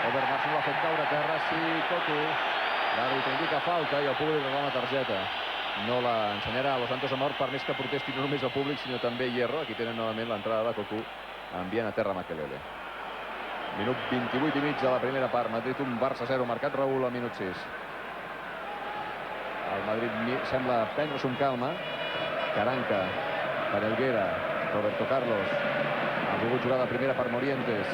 Overmars no l'ha fet caure a terra. Sí, Cocu. L'àrbitre indica falta i el públic reclama targeta. No la ensenyarà a Los Santos Amor, per més que protesti no només el públic, sinó també Hierro. Aquí tenen novament l'entrada de Cocu enviant a terra Makelele. Minut 28 i mig de la primera part. Madrid 1, Barça 0, marcat Raúl al minut 6. El Madrid sembla prendre-se un calma. Caranca per Helguera. Roberto Carlos ha volgut jugar de primera per Morientes.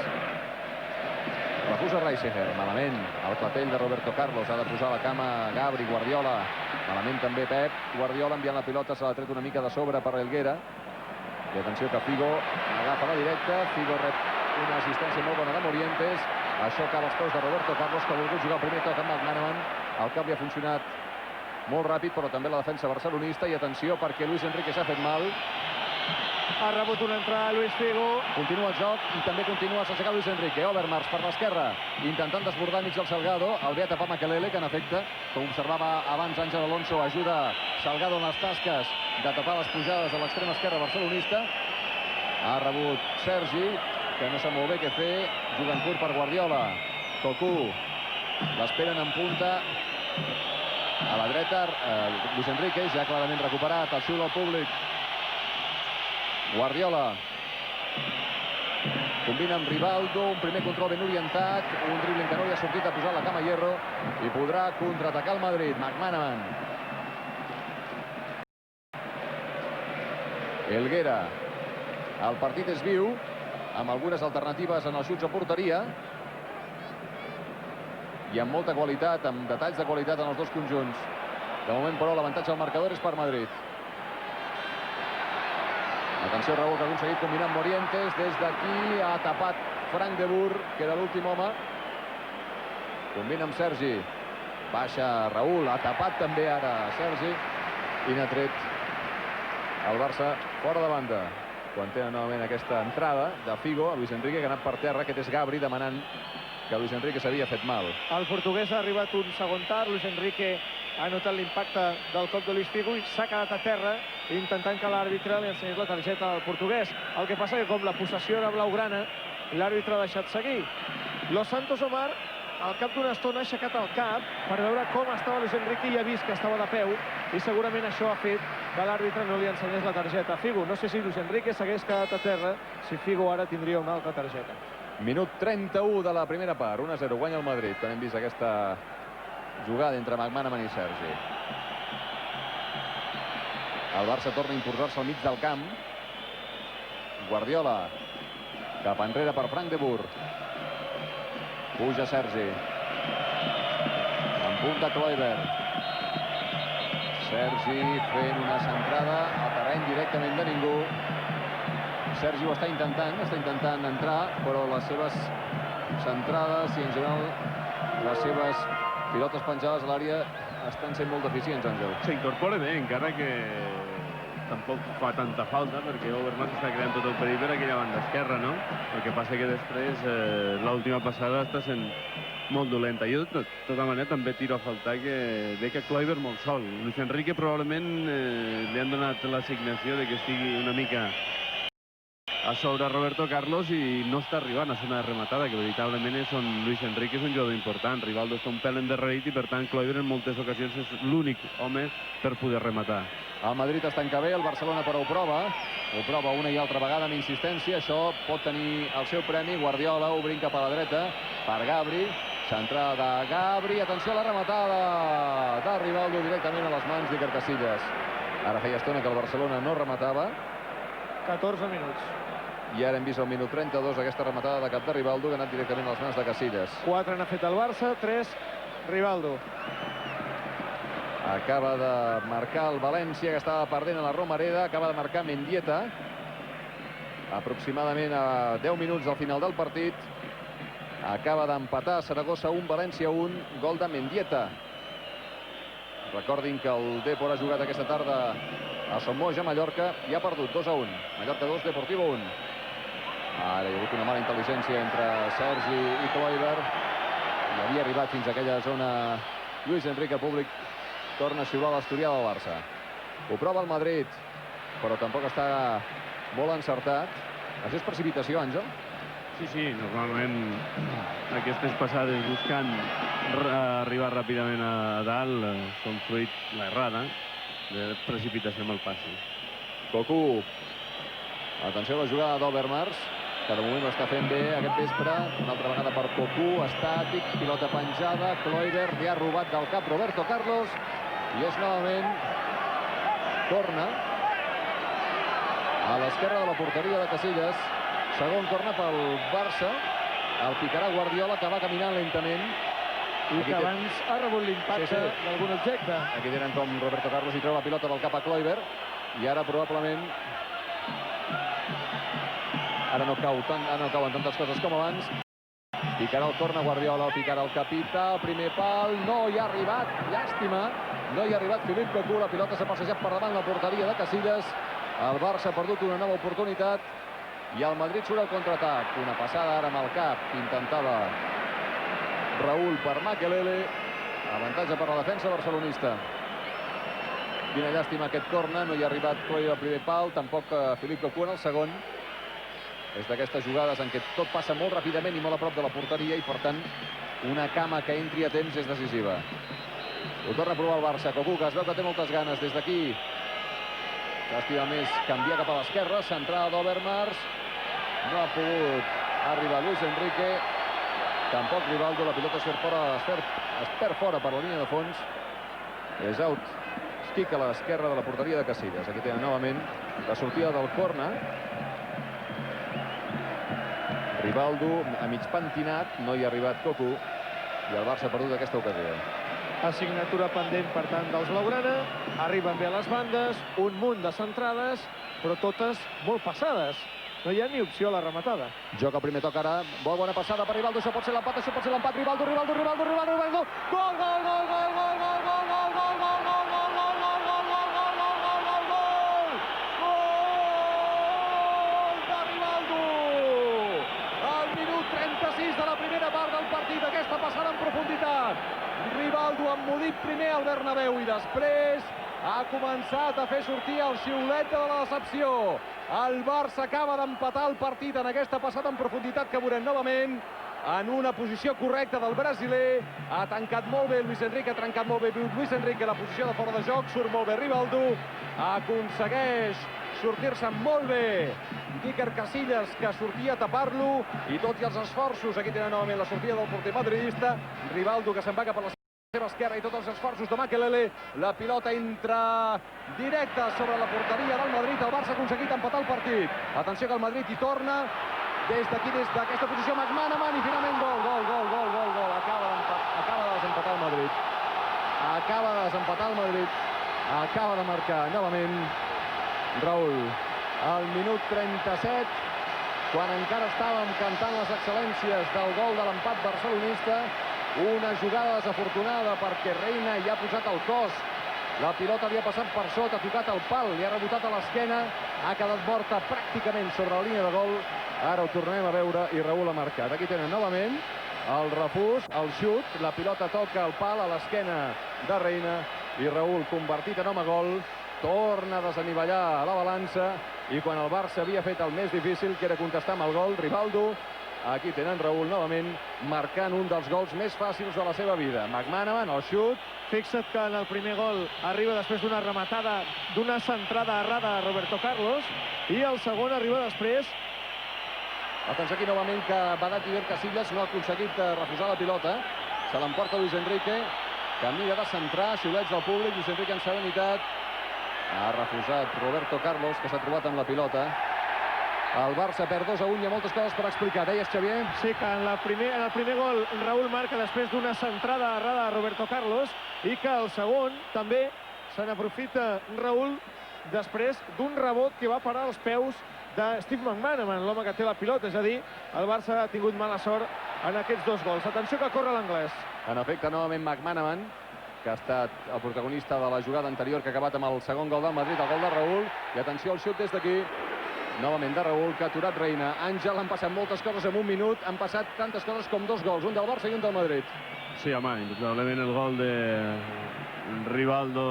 Refusa Reisefer, malament. El clatell de Roberto Carlos, ha de posar la cama Gabri, Guardiola. Malament també Pep. Guardiola enviant la pilota, se l'ha tret una mica de sobre per Helguera. I atenció que Figo agafa la directa. Figo rep una assistència molt bona de Morientes. Això cal als peus de Roberto Carlos, que ha volgut jugar el primer toc amb McManaman. El cap li ha funcionat molt ràpid, però també la defensa barcelonista. I atenció perquè Luis Enrique s'ha fet mal.
Ha rebut una entrada Luis Figo.
Continua el joc i també continua a aixecar Luis Enrique. Overmars per l'esquerra, intentant desbordar mig del Salgado. El ve a tapar Makelele, que en efecte, com observava abans Àngel Alonso, ajuda Salgado en les tasques de tapar les pujades a l'extrema esquerra barcelonista. Ha rebut Sergi, que no sap molt bé què fer. Jugant curt per Guardiola. Cocu. L'esperen en punta. A la dreta, Luis Enrique, ja clarament recuperat. El xiula al públic. Guardiola. Combina amb Rivaldo, un primer control ben orientat, un dribbling que no li ha sortit a posar la cama Hierro i podrà contraatacar el Madrid. McManaman. Helguera. El partit és viu, amb algunes alternatives en els xuts a porteria i amb molta qualitat, amb detalls de qualitat en els dos conjunts. De moment, però, l'avantatge al marcador és per Madrid. Atenció, Raúl, que ha aconseguit combinar amb Morientes. Des d'aquí ha tapat Frank de Boer, que era l'últim home. Combina amb Sergi. Baixa Raúl, ha tapat també ara Sergi. I n'ha tret el Barça fora de banda. Quan tenen novament aquesta entrada de Figo, a Luis Enrique, que ha anat per terra. Aquest és Gabri demanant que Luis Enrique s'havia fet mal.
El portuguès ha arribat un segon tard. Luis Enrique ha notat l'impacte del cop de Luis Figo i s'ha quedat a terra intentant que l'àrbitre li ensenyés la targeta al portuguès. El que passa que com la possessió era blaugrana, l'àrbitre ha deixat seguir. Los Santos Omar, al cap d'una estona, ha aixecat el cap per veure com estava Luis Enrique i ha vist que estava de peu i segurament això ha fet que l'àrbitre no li ensenyés la targeta a Figo. No sé si Luis Enrique s'hagués quedat a terra, si Figo ara tindria una altra targeta.
Minut 31 de la primera part. 1-0, guanya el Madrid. Quan hem vist aquesta jugada entre McManaman i Sergi. El Barça torna a imposar-se al mig del camp. Guardiola. Cap enrere per Frank de Boer. Puja Sergi. En punt de Kluivert. Sergi fent una centrada al terreny directament de ningú. Sergi ho està intentant entrar, però les seves centrades i en general les seves pilotes penjades a l'àrea estan sent molt deficients, Àngel.
S'incorpora bé, encara que tampoc fa tanta falta, perquè Overmars està creant tot el perill per aquella banda esquerra, no? El que passa que després l'última passada està sent molt dolenta. Jo, de tota manera, també tiro a faltar que veig que Kluivert molt sol. Luis Enrique probablement li han donat l'assignació de que estigui una mica a sobre Roberto Carlos i no està arribant a zona de rematada, que veritablement és on Luis Enrique és un jugador important. Rivaldo està un pèl endarrerit i, per tant, Kluivert en moltes ocasions és l'únic home per poder rematar.
El Madrid es tanca bé, el Barcelona però ho prova una i altra vegada amb insistència. Això pot tenir el seu premi. Guardiola obrint cap a la dreta per Gabri. Centrada de Gabri. Atenció a la rematada de Rivaldo directament a les mans d'Iker Casillas. Ara feia estona que el Barcelona no rematava.
14 minuts.
I ara hem vist al minut 32 aquesta rematada de cap de Rivaldo que ha anat directament a les mans de Casillas.
4 n'ha fet el Barça, 3 Rivaldo.
Acaba de marcar el València, que estava perdent a la Romareda. Acaba de marcar Mendieta. Aproximadament a 10 minuts del final del partit. Acaba d'empatar Saragossa 1, València 1. Gol de Mendieta. Recordin que el Depor ha jugat aquesta tarda a Somoja, Mallorca, i ha perdut 2-1. Mallorca 2, Deportivo 1. Ara hi ha hagut una mala intel·ligència entre Sergi i Kluivert. I havia arribat fins a aquella zona Luis Enrique. El públic torna a xiular l'Asturià del Barça. Ho prova el Madrid, però tampoc està molt encertat. Això és precipitació, Àngel?
Sí, normalment aquestes passades buscant arribar ràpidament a dalt són fruit l'errada de precipitació amb el passi.
Cocu. Atenció a la jugada d'Obermars, que de moment ho està fent bé aquest vespre. Una altra vegada per Cocu, estàtic, pilota penjada. Kluivert li ha robat del cap Roberto Carlos i és novament corna a l'esquerra de la porteria de Casillas. Segon corna pel Barça. El picarà Guardiola, que va caminant lentament.
I que abans ha rebut l'impacte d'algun objecte.
Aquí tenen com Roberto Carlos i treu la pilota del cap a Kluivert. I ara probablement ara no cauen tantes coses com abans. Picarà el corna Guardiola, picarà el capità, el primer pal, no hi ha arribat, llàstima, no hi ha arribat Philippe Cocu. La pilota s'ha passejat per davant la porteria de Casillas. El Barça ha perdut una nova oportunitat i el Madrid surt al contraatac. Una passada ara amb el cap que intentava Raúl per Makelele. Avantatge per la defensa barcelonista. Quina llàstima aquest corna, no hi ha arribat Kluivert al primer pal, tampoc Philippe Cocu en el segon. És d'aquestes jugades en què tot passa molt ràpidament i molt a prop de la porteria i, per tant, una cama que entri a temps és decisiva. Ho torna a provar el Barça. Cocu, que es veu que té moltes ganes des d'aquí. S'estima més canviar cap a l'esquerra. Centrada d'Obermars. No ha pogut arribar Luis Enrique. Tampoc Rivaldo. La pilota es perd fora per la línia de fons. És out. Es quica a l'esquerra de la porteria de Casillas. Aquí tenen novament la sortida del corna. Rivaldo a mig pentinat, no hi ha arribat Cocu i el Barça ha perdut aquesta ocasió.
Assignatura pendent, per tant, dels Blaugrana. Arriben bé a les bandes, un munt de centrades, però totes molt passades. No hi ha ni opció a la rematada.
Joc al primer toc ara, molt bona passada per Rivaldo, això pot ser l'empat, Rivaldo, gol, gol, gol, gol, gol, gol, gol, gol, gol, gol, gol, gol, gol, gol, de la primera part del partit, aquesta passada en profunditat. Rivaldo emmudit primer al Bernabéu i després ha començat a fer sortir el xiulet de la decepció. El Barça acaba d'empatar el partit en aquesta passada en profunditat que veurem novament en una posició correcta del brasiler. Ha tancat molt bé Luis Enrique, ha trencat molt bé Luis Enrique la posició de fora de joc, surt molt bé Rivaldo, aconsegueix sortir-se molt bé d'Iker Casillas, que sortia a tapar-lo, i tot i els esforços, aquí tenen novament la sortida del porter madridista, Rivaldo que se'n va cap a la seva esquerra i tots els esforços de Makelele, la pilota entra directa sobre la porteria del Madrid. El Barça ha aconseguit empatar el partit. Atenció que el Madrid hi torna des d'aquí, des d'aquesta posició, McManaman, i finalment gol. Acaba de desempatar el Madrid. Acaba de marcar novament Raúl. Al minut 37, quan encara estàvem cantant les excel·lències del gol de l'empat barcelonista, una jugada desafortunada perquè Reina hi ha posat el cos. La pilota li ha passat per sota, ha tocat el pal, li ha rebotat a l'esquena, ha quedat morta pràcticament sobre la línia de gol. Ara ho tornem a veure i Raúl ha marcat. Aquí tenen novament el refús, el xut, la pilota toca el pal a l'esquena de Reina i Raúl, convertit en home gol, torna a desanivellar la balança, i quan el Barça havia fet el més difícil, que era contestar amb el gol, Rivaldo, aquí tenen Raúl novament, marcant un dels gols més fàcils de la seva vida. McManaman, el xut.
Fixa't que en el primer gol arriba després d'una rematada, d'una centrada errada a Roberto Carlos, i el segon arriba després.
Atenció aquí novament que Badat Iker Casillas no ha aconseguit refusar la pilota. Se l'emporta Luis Enrique, que mira de centrar, xiulets del públic. Luis Enrique en serenitat. Ha refusat Roberto Carlos, que s'ha trobat amb la pilota. El Barça perd 2-1, hi ha moltes coses per explicar. Deies, Xavier?
Sí, que en el primer gol Raúl marca després d'una centrada errada a Roberto Carlos, i que el segon també se n'aprofita Raúl després d'un rebot que va parar als peus de Steve McManaman, l'home que té la pilota. És a dir, el Barça ha tingut mala sort en aquests dos gols. Atenció que corre l'anglès.
En efecte, novament McManaman, que ha estat el protagonista de la jugada anterior, que ha acabat amb el segon gol del Madrid, el gol de Raúl. I atenció al xut des d'aquí. Novament de Raúl, que ha aturat Reina. Àngel, han passat moltes coses en un minut. Han passat tantes coses com dos gols, un del Barça i un del Madrid.
Sí, home, indubtablement el gol de Rivaldo,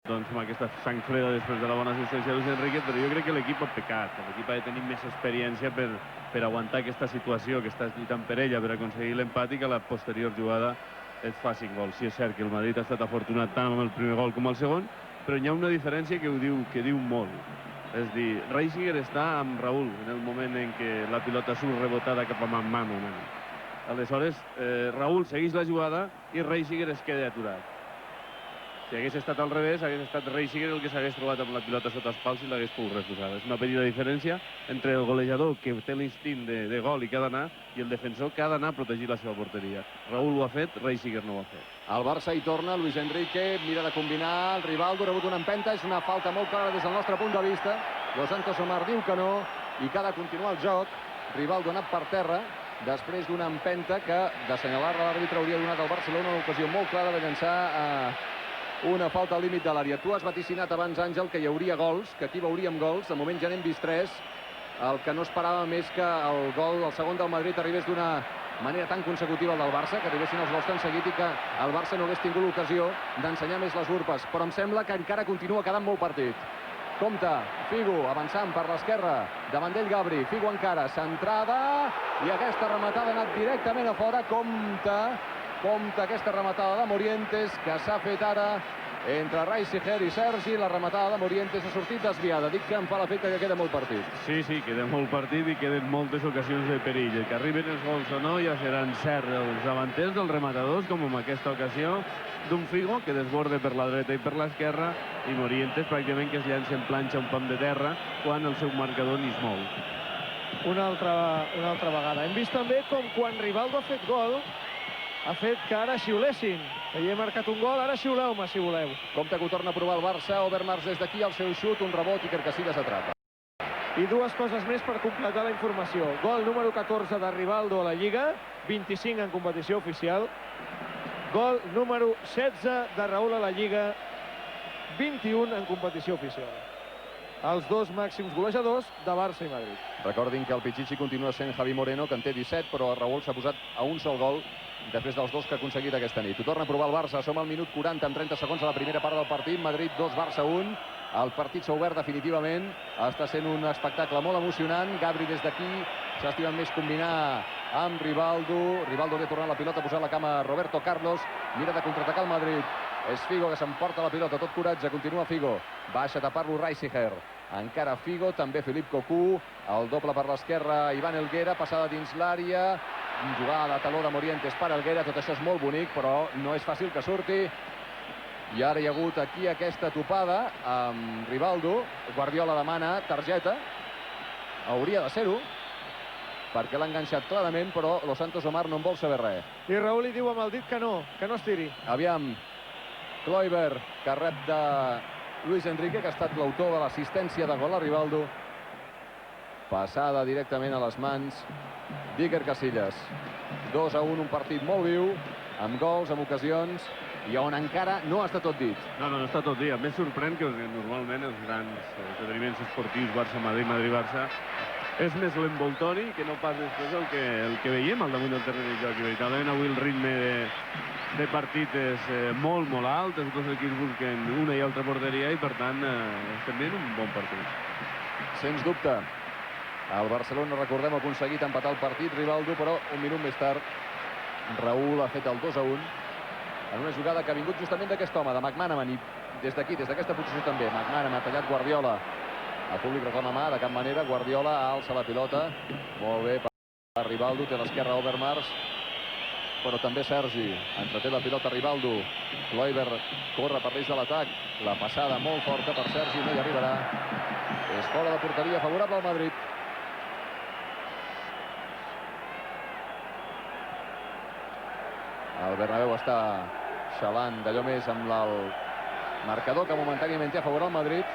doncs amb aquesta sang freda després de la bona assistència de Luis Enrique, però jo crec que l'equip ha pecat. L'equip ha de tenir més experiència per aguantar aquesta situació, que estàs lluitant per ella, per aconseguir l'empat, i que la posterior jugada et facin gol. Sí, és cert que el Madrid ha estat afortunat tant amb el primer gol com el segon, però hi ha una diferència que diu molt. És dir, Reisiger està amb Raúl en el moment en què la pilota surt rebotada cap a McManaman. Aleshores, Raúl segueix la jugada i Reisiger es queda aturat. Si hagués estat al revés, hagués estat Reisiger el que s'hagués trobat amb la pilota sota els pals i l'hagués pogut refusar. És una petita diferència entre el golejador, que té l'instint de gol i que ha d'anar, i el defensor, que ha d'anar a protegir la seva porteria. Raúl ho ha fet, Reisiger no ho ha fet.
El Barça hi torna, Luis Enrique mira de combinar, el Rivaldo ha rebut una empenta, és una falta molt clara des del nostre punt de vista. Dos Santos Omar diu que no, i que ha de continuar el joc. Rivaldo ha anat per terra, després d'una empenta que, d'assenyalar l'àrbitre, hauria donat al Barcelona una ocasió molt clara de llançar una falta al límit de l'àrea. Tu has vaticinat abans, Àngel, que hi hauria gols, que aquí veuríem gols. De moment ja n'hem vist 3. El que no esperàvem és que el gol, el segon del Madrid, arribés d'una manera tan consecutiva al del Barça, que arribessin els gols tan seguit i que el Barça no hagués tingut l'ocasió d'ensenyar més les urpes. Però em sembla que encara continua quedant molt partit. Compte, Figo avançant per l'esquerra, davant d'ell Gabri, Figo encara, centrada, i aquesta rematada ha anat directament a fora. Compte aquesta rematada de Morientes, que s'ha fet ara entre Reisiger i Sergi. La rematada de Morientes ha sortit desviada. Dic que em fa l'efecte que queda molt partit.
Sí, queda molt partit i queden moltes ocasions de perill. El que arriben els gols o no ja seran cert els davanters dels rematadors, com en aquesta ocasió d'un Figo que desborda per la dreta i per l'esquerra, i Morientes pràcticament que es llança en planxa un pam de terra quan el seu marcador ni es mou.
Una altra vegada. Hem vist també com quan Rivaldo ha fet gol, ha fet que ara xiulessin. Que hi he marcat un gol, ara xiuleu-me si voleu.
Compte que ho torna a provar el Barça. Overmars des d'aquí, el seu xut, un rebot, i Casillas atrapa.
I dues coses més per completar la informació. Gol número 14 de Rivaldo a la Lliga, 25 en competició oficial. Gol número 16 de Raúl a la Lliga, 21 en competició oficial. Els dos màxims golejadors de Barça i Madrid.
Recordin que el Pichichi continua sent Javi Moreno, que en té 17, però Raúl s'ha posat a un sol gol després dels dos que ha aconseguit aquesta nit. Ho torna a provar el Barça. Som al minut 40 amb 30 segons a la primera part del partit. Madrid 2, Barça 1. El partit s'ha obert definitivament. Està sent un espectacle molt emocionant. Gabri des d'aquí s'estima més combinar amb Rivaldo. Rivaldo li ha tornat la pilota, ha posat la cama a Roberto Carlos. Mira de contraatacar el Madrid. És Figo que s'emporta la pilota, tot coratge, continua Figo. Baixa a tapar-lo Reisiger. Encara Figo, també Philippe Cocu. El doble per l'esquerra, Ivan Helguera, passada dins l'àrea. Jugada de taló de Morientes per Helguera. Tot això és molt bonic, però no és fàcil que surti. I ara hi ha hagut aquí aquesta topada amb Rivaldo. Guardiola demana targeta. Hauria de ser-ho, perquè l'ha enganxat clarament, però Los Santos Omar no en vol saber res.
I Raúl li diu amb el dit que no es tiri.
Aviam, Kluivert, que rep de Luis Enrique, que ha estat l'autor de l'assistència de gol a Rivaldo. Passada directament a les mans d'Iker Casillas. 2-1, un partit molt viu, amb gols, amb ocasions, i on encara no està tot dit.
No està tot dit. A més sorprèn que normalment els grans esdeveniments esportius, Barça-Madrid, Madrid-Barça, és més l'envoltori que no pas després el que veiem al damunt del terreny de joc. I veritablement avui el ritme de partit és molt alt, els dos equips busquen una i altra porteria i per tant estem veient un bon partit.
Sens dubte. El Barcelona, recordem, ha aconseguit empatar el partit, Rivaldo, però un minut més tard Raúl ha fet el 2-1 en una jugada que ha vingut justament d'aquest home, de McManaman, i des d'aquí, des d'aquesta posició també. McManaman ha tallat Guardiola. El públic reclama mà, de cap manera. Guardiola alça la pilota. Molt bé per Rivaldo, té a l'esquerra Overmars, però també Sergi. Entreté la pilota Rivaldo. Kluivert corre per l'eix de l'atac. La passada molt forta per Sergi, no hi arribarà. És fora de porteria, favorable al Madrid. El Bernabéu està xalant d'allò més amb el marcador que momentàniament té a favor al Madrid,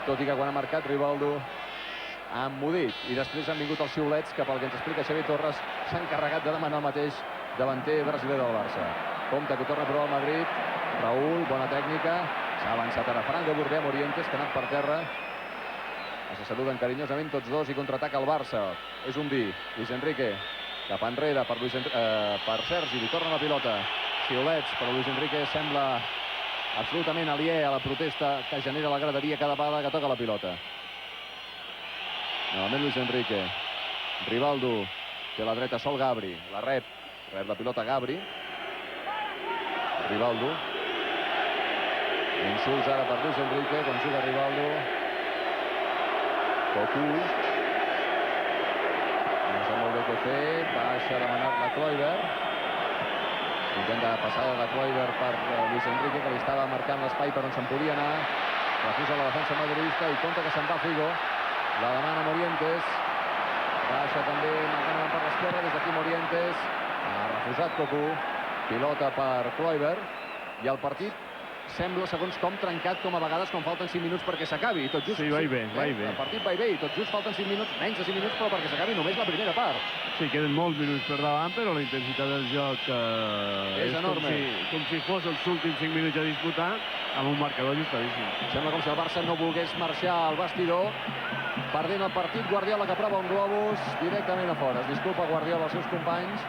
tot i que quan ha marcat Rivaldo ha emmudit. I després han vingut els xiulets que, pel que ens explica Xavi Torres, s'ha encarregat de demanar el mateix davanter brasiler del Barça. Compte que torna a provar el Madrid. Raúl, bona tècnica. S'ha avançat ara Fran de Borbé, Morientes, que ha anat per terra. Se saluden carinyosament tots dos i contraataca el Barça. És un dir. Luis Enrique cap enrere per Sergi, li torna la pilota. Xiulets, però Luis Enrique sembla absolutament aliè a la protesta que genera la graderia cada vegada que toca la pilota. Novament Luis Enrique. Rivaldo té a la dreta sol Gabri. La rep la pilota Gabri. Rivaldo. Insults ara per Luis Enrique quan juga Rivaldo. Cocu. No sap molt bé què fer. Baixa a demanar-la Kluivert. Intenta passada de Kluivert per Luis Enrique, que li estava marcant l'espai per on se'n podia anar. Refusa la defensa madridista i compta que se'n va Figo. La demana Morientes. Baixa també McManaman per l'esquerra. Des d'aquí Morientes. Ha refusat Cocu. Pilota per Kluivert. I el partit sembla, segons com, trencat com a vegades quan falten 5 minuts perquè s'acabi.
Sí, va i bé, va i bé.
El partit va i bé i tot just falten 5 minuts, menys de 5 minuts, però perquè s'acabi només la primera part.
Sí, queden molts minuts per davant, però la intensitat del joc
és enorme.
Com si fos els últims 5 minuts a disputar, amb un marcador ajustadíssim.
Sembla com si el Barça no volgués marxar al vestidor. Perdent el partit, Guardiola que prova un globus directament a fora. Es disculpa Guardiola als seus companys.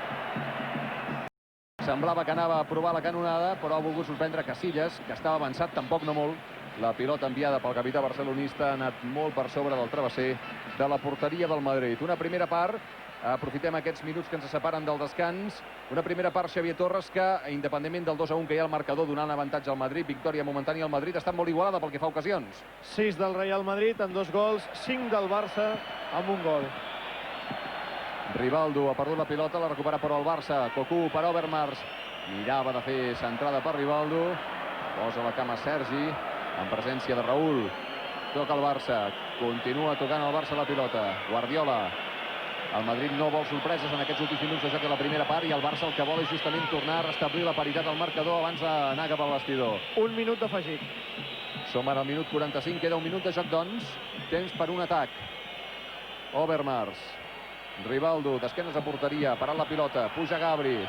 Semblava que anava a provar la canonada, però ha volgut sorprendre Casillas, que estava avançat, tampoc no molt. La pilota enviada pel capità barcelonista ha anat molt per sobre del travesser de la porteria del Madrid. Una primera part, aprofitem aquests minuts que ens separen del descans. Una primera part, Xavier Torres, que, independentment del 2-1 que hi ha al marcador, donant avantatge al Madrid, victòria momentània al Madrid, ha estat molt igualada pel que fa a ocasions.
6 del Real Madrid amb 2 gols, 5 del Barça amb 1 gol.
Rivaldo ha perdut la pilota, la recupera però el Barça. Cocu per Overmars. Mirava de fer centrada per Rivaldo. Posa la cama Sergi, en presència de Raúl. Toca el Barça. Continua tocant el Barça la pilota. Guardiola. El Madrid no vol sorpreses en aquests últims minuts de joc de la primera part i el Barça el que vol és justament tornar a restablir la paritat al marcador abans d'anar cap al vestidor.
Un minut d'afegit.
Som ara al minut 45, queda un minut de joc, doncs. Temps per un atac. Overmars. Rivaldo, d'esquenes a porteria, parat la pilota, puja Gabri.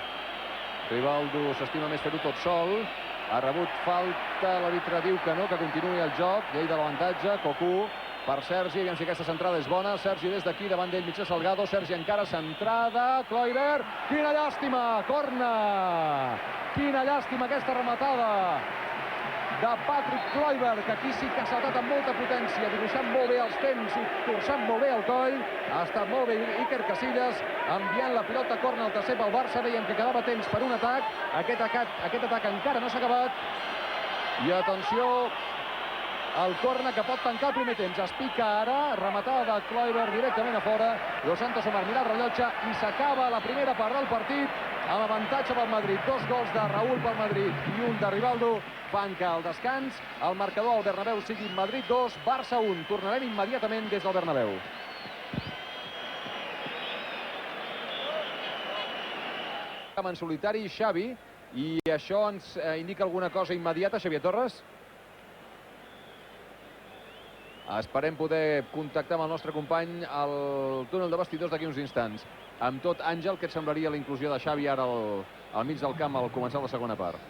Rivaldo s'estima més fer-ho tot sol. Ha rebut falta, l'àrbitre diu que no, que continuï el joc. Llei de l'avantatge, Cocu per Sergi, aviam si aquesta centrada és bona. Sergi des d'aquí, davant d'ell, Mitja Salgado. Sergi encara centrada, Kluivert. Quina llàstima, corna! Quina llàstima aquesta rematada de Patrick Kluivert, que aquí sí que ha saltat amb molta potència, dibuixant molt bé els temps i torçant molt bé el coll. Ha estat molt bé Iker Casillas, enviant la pilota a corna al tercer pel Barça. Dèiem que quedava temps per un atac. Aquest atac encara no s'ha acabat. I atenció, el corna que pot tancar el primer temps. Es pica ara, rematada de Kluivert directament a fora. Dos Santos Omar mira el rellotge i s'acaba la primera part del partit amb avantatge pel Madrid. 2 gols de Raúl pel Madrid i un de Rivaldo fan que al descans el marcador al Bernabéu sigui Madrid 2, Barça 1. Tornarem immediatament des del Bernabéu. En solitari Xavi, i això ens indica alguna cosa immediata, Xavier Torres? Esperem poder contactar amb el nostre company al túnel de vestidors d'aquí uns instants. Amb tot, Àngel, què et semblaria la inclusió de Xavi ara al mig del camp al començar la segona part?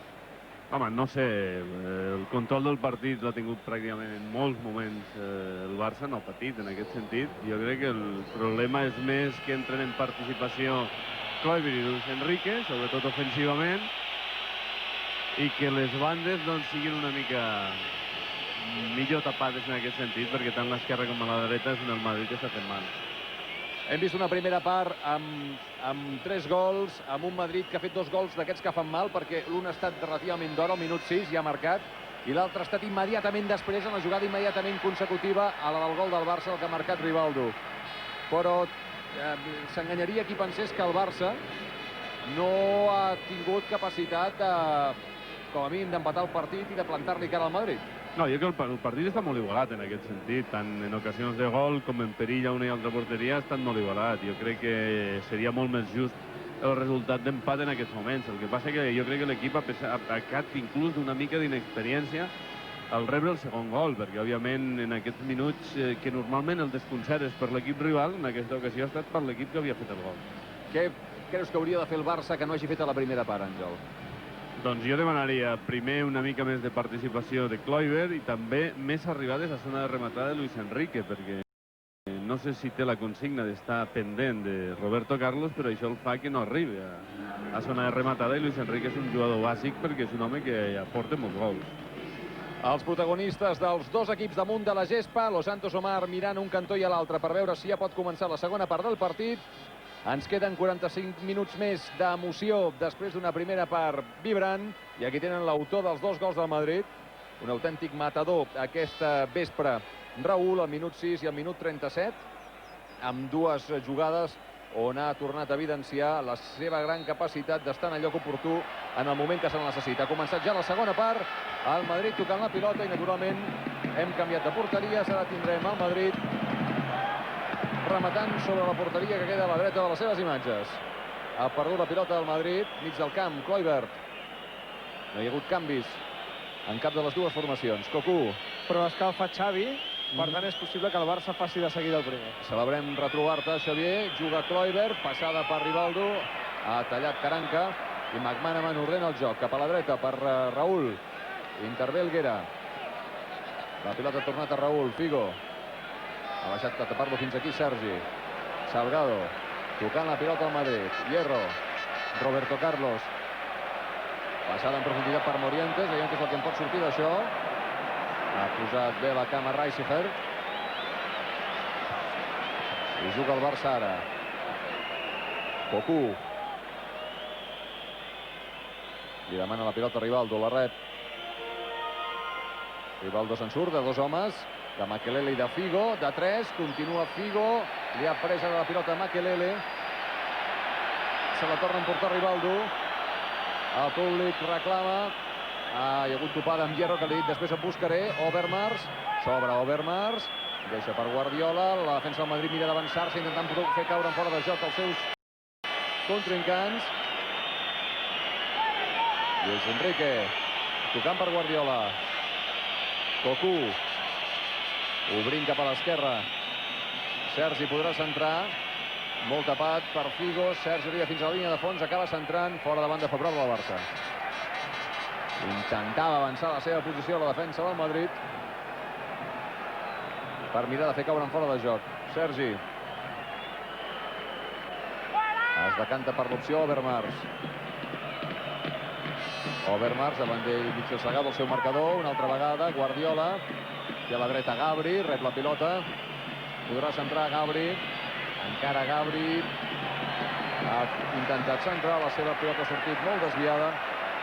Home, no sé, el control del partit l'ha tingut pràcticament en molts moments el Barça, no ha patit en aquest sentit. Jo crec que el problema és més que entren en participació Kluivert i Luis Enrique, sobretot ofensivament, i que les bandes doncs siguin una mica millor tapades en aquest sentit, perquè tant l'esquerra com a la dreta és on el Madrid està fent mal.
Hem vist una primera part amb 3 gols, amb un Madrid que ha fet 2 gols d'aquests que fan mal, perquè l'un ha estat relativament d'hora, al minut 6, ja ha marcat, i l'altre ha estat immediatament després, en la jugada immediatament consecutiva, a la del gol del Barça, el que ha marcat Rivaldo. Però s'enganyaria qui pensés que el Barça no ha tingut capacitat de, com a mínim, d'empatar el partit i de plantar-li cara al Madrid.
No, jo crec que el partit està molt igualat en aquest sentit, tant en ocasions de gol com en perill a una i altra porteria ha estat molt igualat. Jo crec que seria molt més just el resultat d'empat en aquests moments. El que passa que jo crec que l'equip ha pecat inclús d'una mica d'inexperiència al rebre el segon gol, perquè òbviament en aquests minuts que normalment el desconcert és per l'equip rival, en aquesta ocasió ha estat per l'equip que havia fet el gol.
Què creus que hauria de fer el Barça que no hagi fet a la primera part, Àngel?
Doncs jo demanaria primer una mica més de participació de Kluivert i també més arribades a zona de rematada de Luis Enrique, perquè no sé si té la consigna d'estar pendent de Roberto Carlos, però això el fa que no arribi a zona de rematada, i Luis Enrique és un jugador bàsic perquè és un home que aporta molts gols.
Els protagonistes dels dos equips damunt de la gespa, Los Santos Omar mirant un cantó i a l'altre per veure si ja pot començar la segona part del partit. Ens queden 45 minuts més d'emoció després d'una primera part vibrant. I aquí tenen l'autor dels 2 gols del Madrid, un autèntic matador aquesta vespre, Raúl, al minut 6 i al minut 37, amb 2 jugades on ha tornat a evidenciar la seva gran capacitat d'estar en el lloc oportú en el moment que se necessita. Ha començat ja la segona part, el Madrid tocant la pilota i naturalment hem canviat de porteries. Ara tindrem el Madrid rematant sobre la porteria que queda a la dreta de les seves imatges. Ha perdut la pilota del Madrid, mig del camp, Kluivert. No hi ha hagut canvis en cap de les dues formacions. Cocu.
Però escalfa Xavi, per tant és possible que el Barça faci de seguida el primer.
Celebrem retrobar-te, Xavier. Juga Kluivert, passada per Rivaldo, ha tallat Caranca i McManaman ordena el joc. Cap a la dreta per Raúl. Intervé Helguera. La pilota ha tornat a Raúl. Figo. Ha baixat a tapar-lo fins aquí Sergi. Salgado, tocant la pilota al Madrid. Hierro, Roberto Carlos. Passada en profunditat per Morientes. Veiem que és el que en pot sortir d'això. Ha posat bé la cama Reisiger. I juga el Barça ara. Cocu. Li demana la pilota a Rivaldo, la rep. Rivaldo se'n surt de 2 homes. De Makelele i de Figo, de 3, continua Figo, li ha pres ara la pilota a Makelele, se la torna a emportar Rivaldo, el públic reclama, hi ha hagut topada amb Hierro, que li ha dit després en buscaré, Overmars, s'obre Overmars, deixa per Guardiola, la defensa del Madrid mira d'avançar-se, intentant fer caure en fora de joc els seus contrincants. Luis Enrique, tocant per Guardiola, Cocu, obrint cap a l'esquerra. Sergi podrà centrar. Molt tapat per Figo. Sergi arriba fins a la línia de fons. Acaba centrant fora de banda favorable al Barça. Intentava avançar la seva posició a la defensa del Madrid per mirar de fer caure en fora de joc. Sergi. Es decanta per l'opció Overmars. Overmars davant d'ell mig assegat el seu marcador. Una altra vegada Guardiola. I a la dreta Gabri, rep la pilota, podrà centrar Gabri, encara Gabri, ha intentat centrar, la seva pilota ha sortit molt desviada,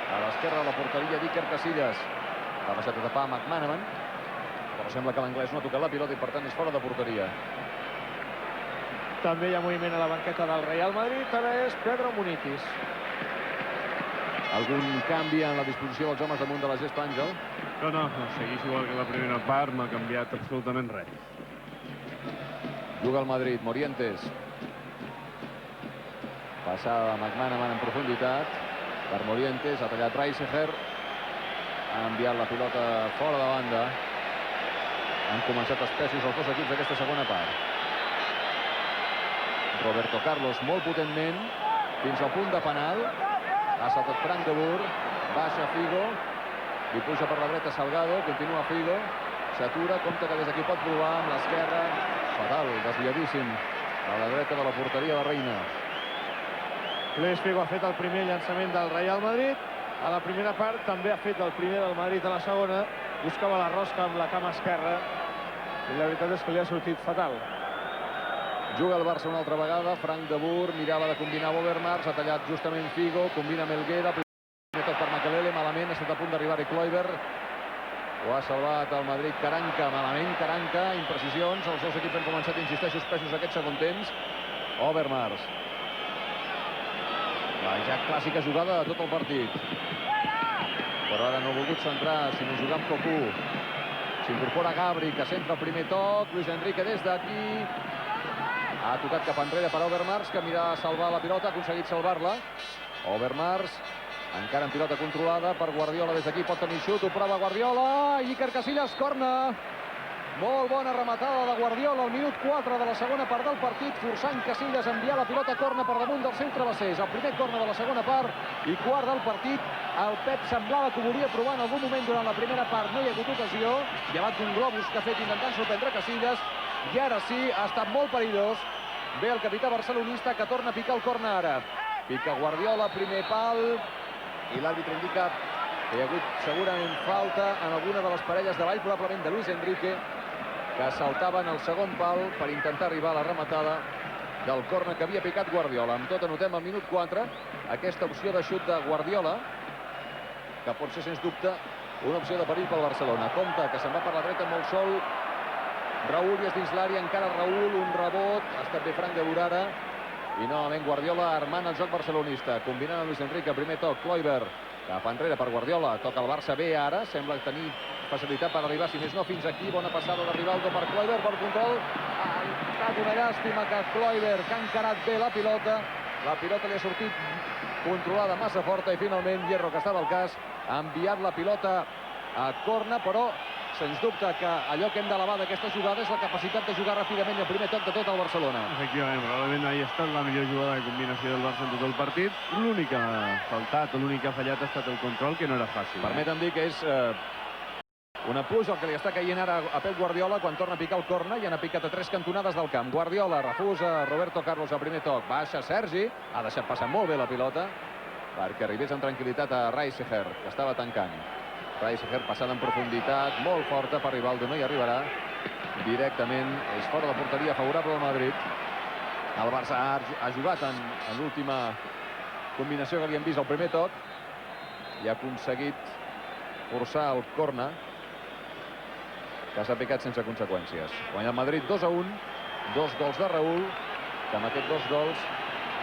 a l'esquerra de la porteria d'Iker Casillas, ha baixat a tapar McManaman, però sembla que l'anglès no ha tocat la pilota i per tant és fora de porteria.
També hi ha moviment a la banqueta del Real Madrid, ara és Pedro Munitis.
Algun canvi en la disposició dels homes damunt de la gespa, Àngel?
No, segueix igual que la primera part, no ha canviat absolutament res.
Juga el Madrid, Morientes. Passada de McManaman en profunditat. Per Morientes, ha tallat Reisiger. Ha enviat la pilota fora de banda. Han començat espessos els dos equips d'aquesta segona part. Roberto Carlos molt potentment, fins al punt de penal. Ha saltat Frank de Boer, baixa Figo, Li puja per la dreta Salgado, continua Figo, s'atura, compta que des d'aquí pot provar amb l'esquerra. Fatal, desviadíssim a la dreta de la porteria de Reina.
Luis Figo ha fet el primer llançament del Real Madrid. A la primera part també ha fet el primer del Madrid a la segona. Buscava la rosca amb la cama esquerra i la veritat és que li ha sortit fatal.
Juga el Barça una altra vegada. Frank de Boer mirava de combinar Overmars, ha tallat justament Figo, combina amb Helguera, primer toc per Makelele, malament, ha estat a punt d'arribar-hi Kluivert. Ho ha salvat el Madrid. Caranca, malament Caranca, imprecisions. Els dos equips han començat, insisteixo, suspesos aquest segon temps. Overmars. La ja clàssica jugada de tot el partit. Però ara no ha volgut centrar, sinó jugar amb Cocu. S'incorpora Gabri, que centra el primer toc. Luis Enrique des d'aquí. Ha tocat cap enrere per Overmars, que mira a salvar la pilota, ha aconseguit salvar-la. Overmars, encara en pilota controlada per Guardiola des d'aquí, pot tenir xut, ho prova Guardiola, i Iker Casillas, corna. Molt bona rematada de Guardiola al minut 4 de la segona part del partit, forçant Casillas a enviar la pilota a corna per damunt dels seus travessers. El primer corna de la segona part i quart del partit. El Pep semblava que ho volia provar en algun moment durant la primera part, no hi ha hagut ocasió, llevat d'un globus que ha fet intentant sorprendre Casillas, i ara sí, ha estat molt perillós. Ve el capità barcelonista, que torna a picar el corna ara. Pica Guardiola, primer pal, i l'àrbitre indica que hi ha hagut segurament falta en alguna de les parelles de ball, probablement de Luis Enrique, que saltaven el segon pal per intentar arribar a la rematada del corna que havia picat Guardiola. Amb tot anotem al minut 4 aquesta opció de xut de Guardiola, que pot ser, sens dubte, una opció de perill pel Barcelona. Compte que se'n va per la dreta molt sol Raúl, i és dins l'àrea encara Raúl, un rebot, ha estat bé Frank de Boer ara, i novament Guardiola armant el joc barcelonista, combinant amb Luis Enrique, primer toc, Kluivert, cap enrere per Guardiola, toca el Barça bé ara, sembla tenir facilitat per arribar, si més no, fins aquí, bona passada de Rivaldo per Kluivert, bon control, ha estat una llàstima que Kluivert, que ha encarat bé la pilota li ha sortit controlada massa forta, i finalment Hierro, que estava al cas, ha enviat la pilota a corna, però sens dubte que allò que hem d'elevar d'aquesta jugada és la capacitat de jugar ràpidament el primer toc de tot el Barcelona.
Efectivament, probablement ahí ha estat la millor jugada de combinació del Barça en tot el partit. L'únic que ha faltat, l'únic que ha fallat ha estat el control, que no era fàcil.
Permetem dir que és una pluja el que li està caient ara a Pep Guardiola quan torna a picar el corna, i han picat a 3 cantonades del camp. Guardiola refusa Roberto Carlos al primer toc, baixa Sergi, ha deixat passar molt bé la pilota perquè arribés amb tranquil·litat a Reiseher, que estava tancant. Reiseher passada en profunditat, molt forta per Rivaldo, no hi arribarà directament, és fora de porteria favorable al Madrid. El Barça ha jugat en l'última combinació que li hem vist al primer toc i ha aconseguit forçar el corna, que s'ha picat sense conseqüències. Guanya el Madrid 2-1, 2 gols de Raúl, que amb aquests 2 gols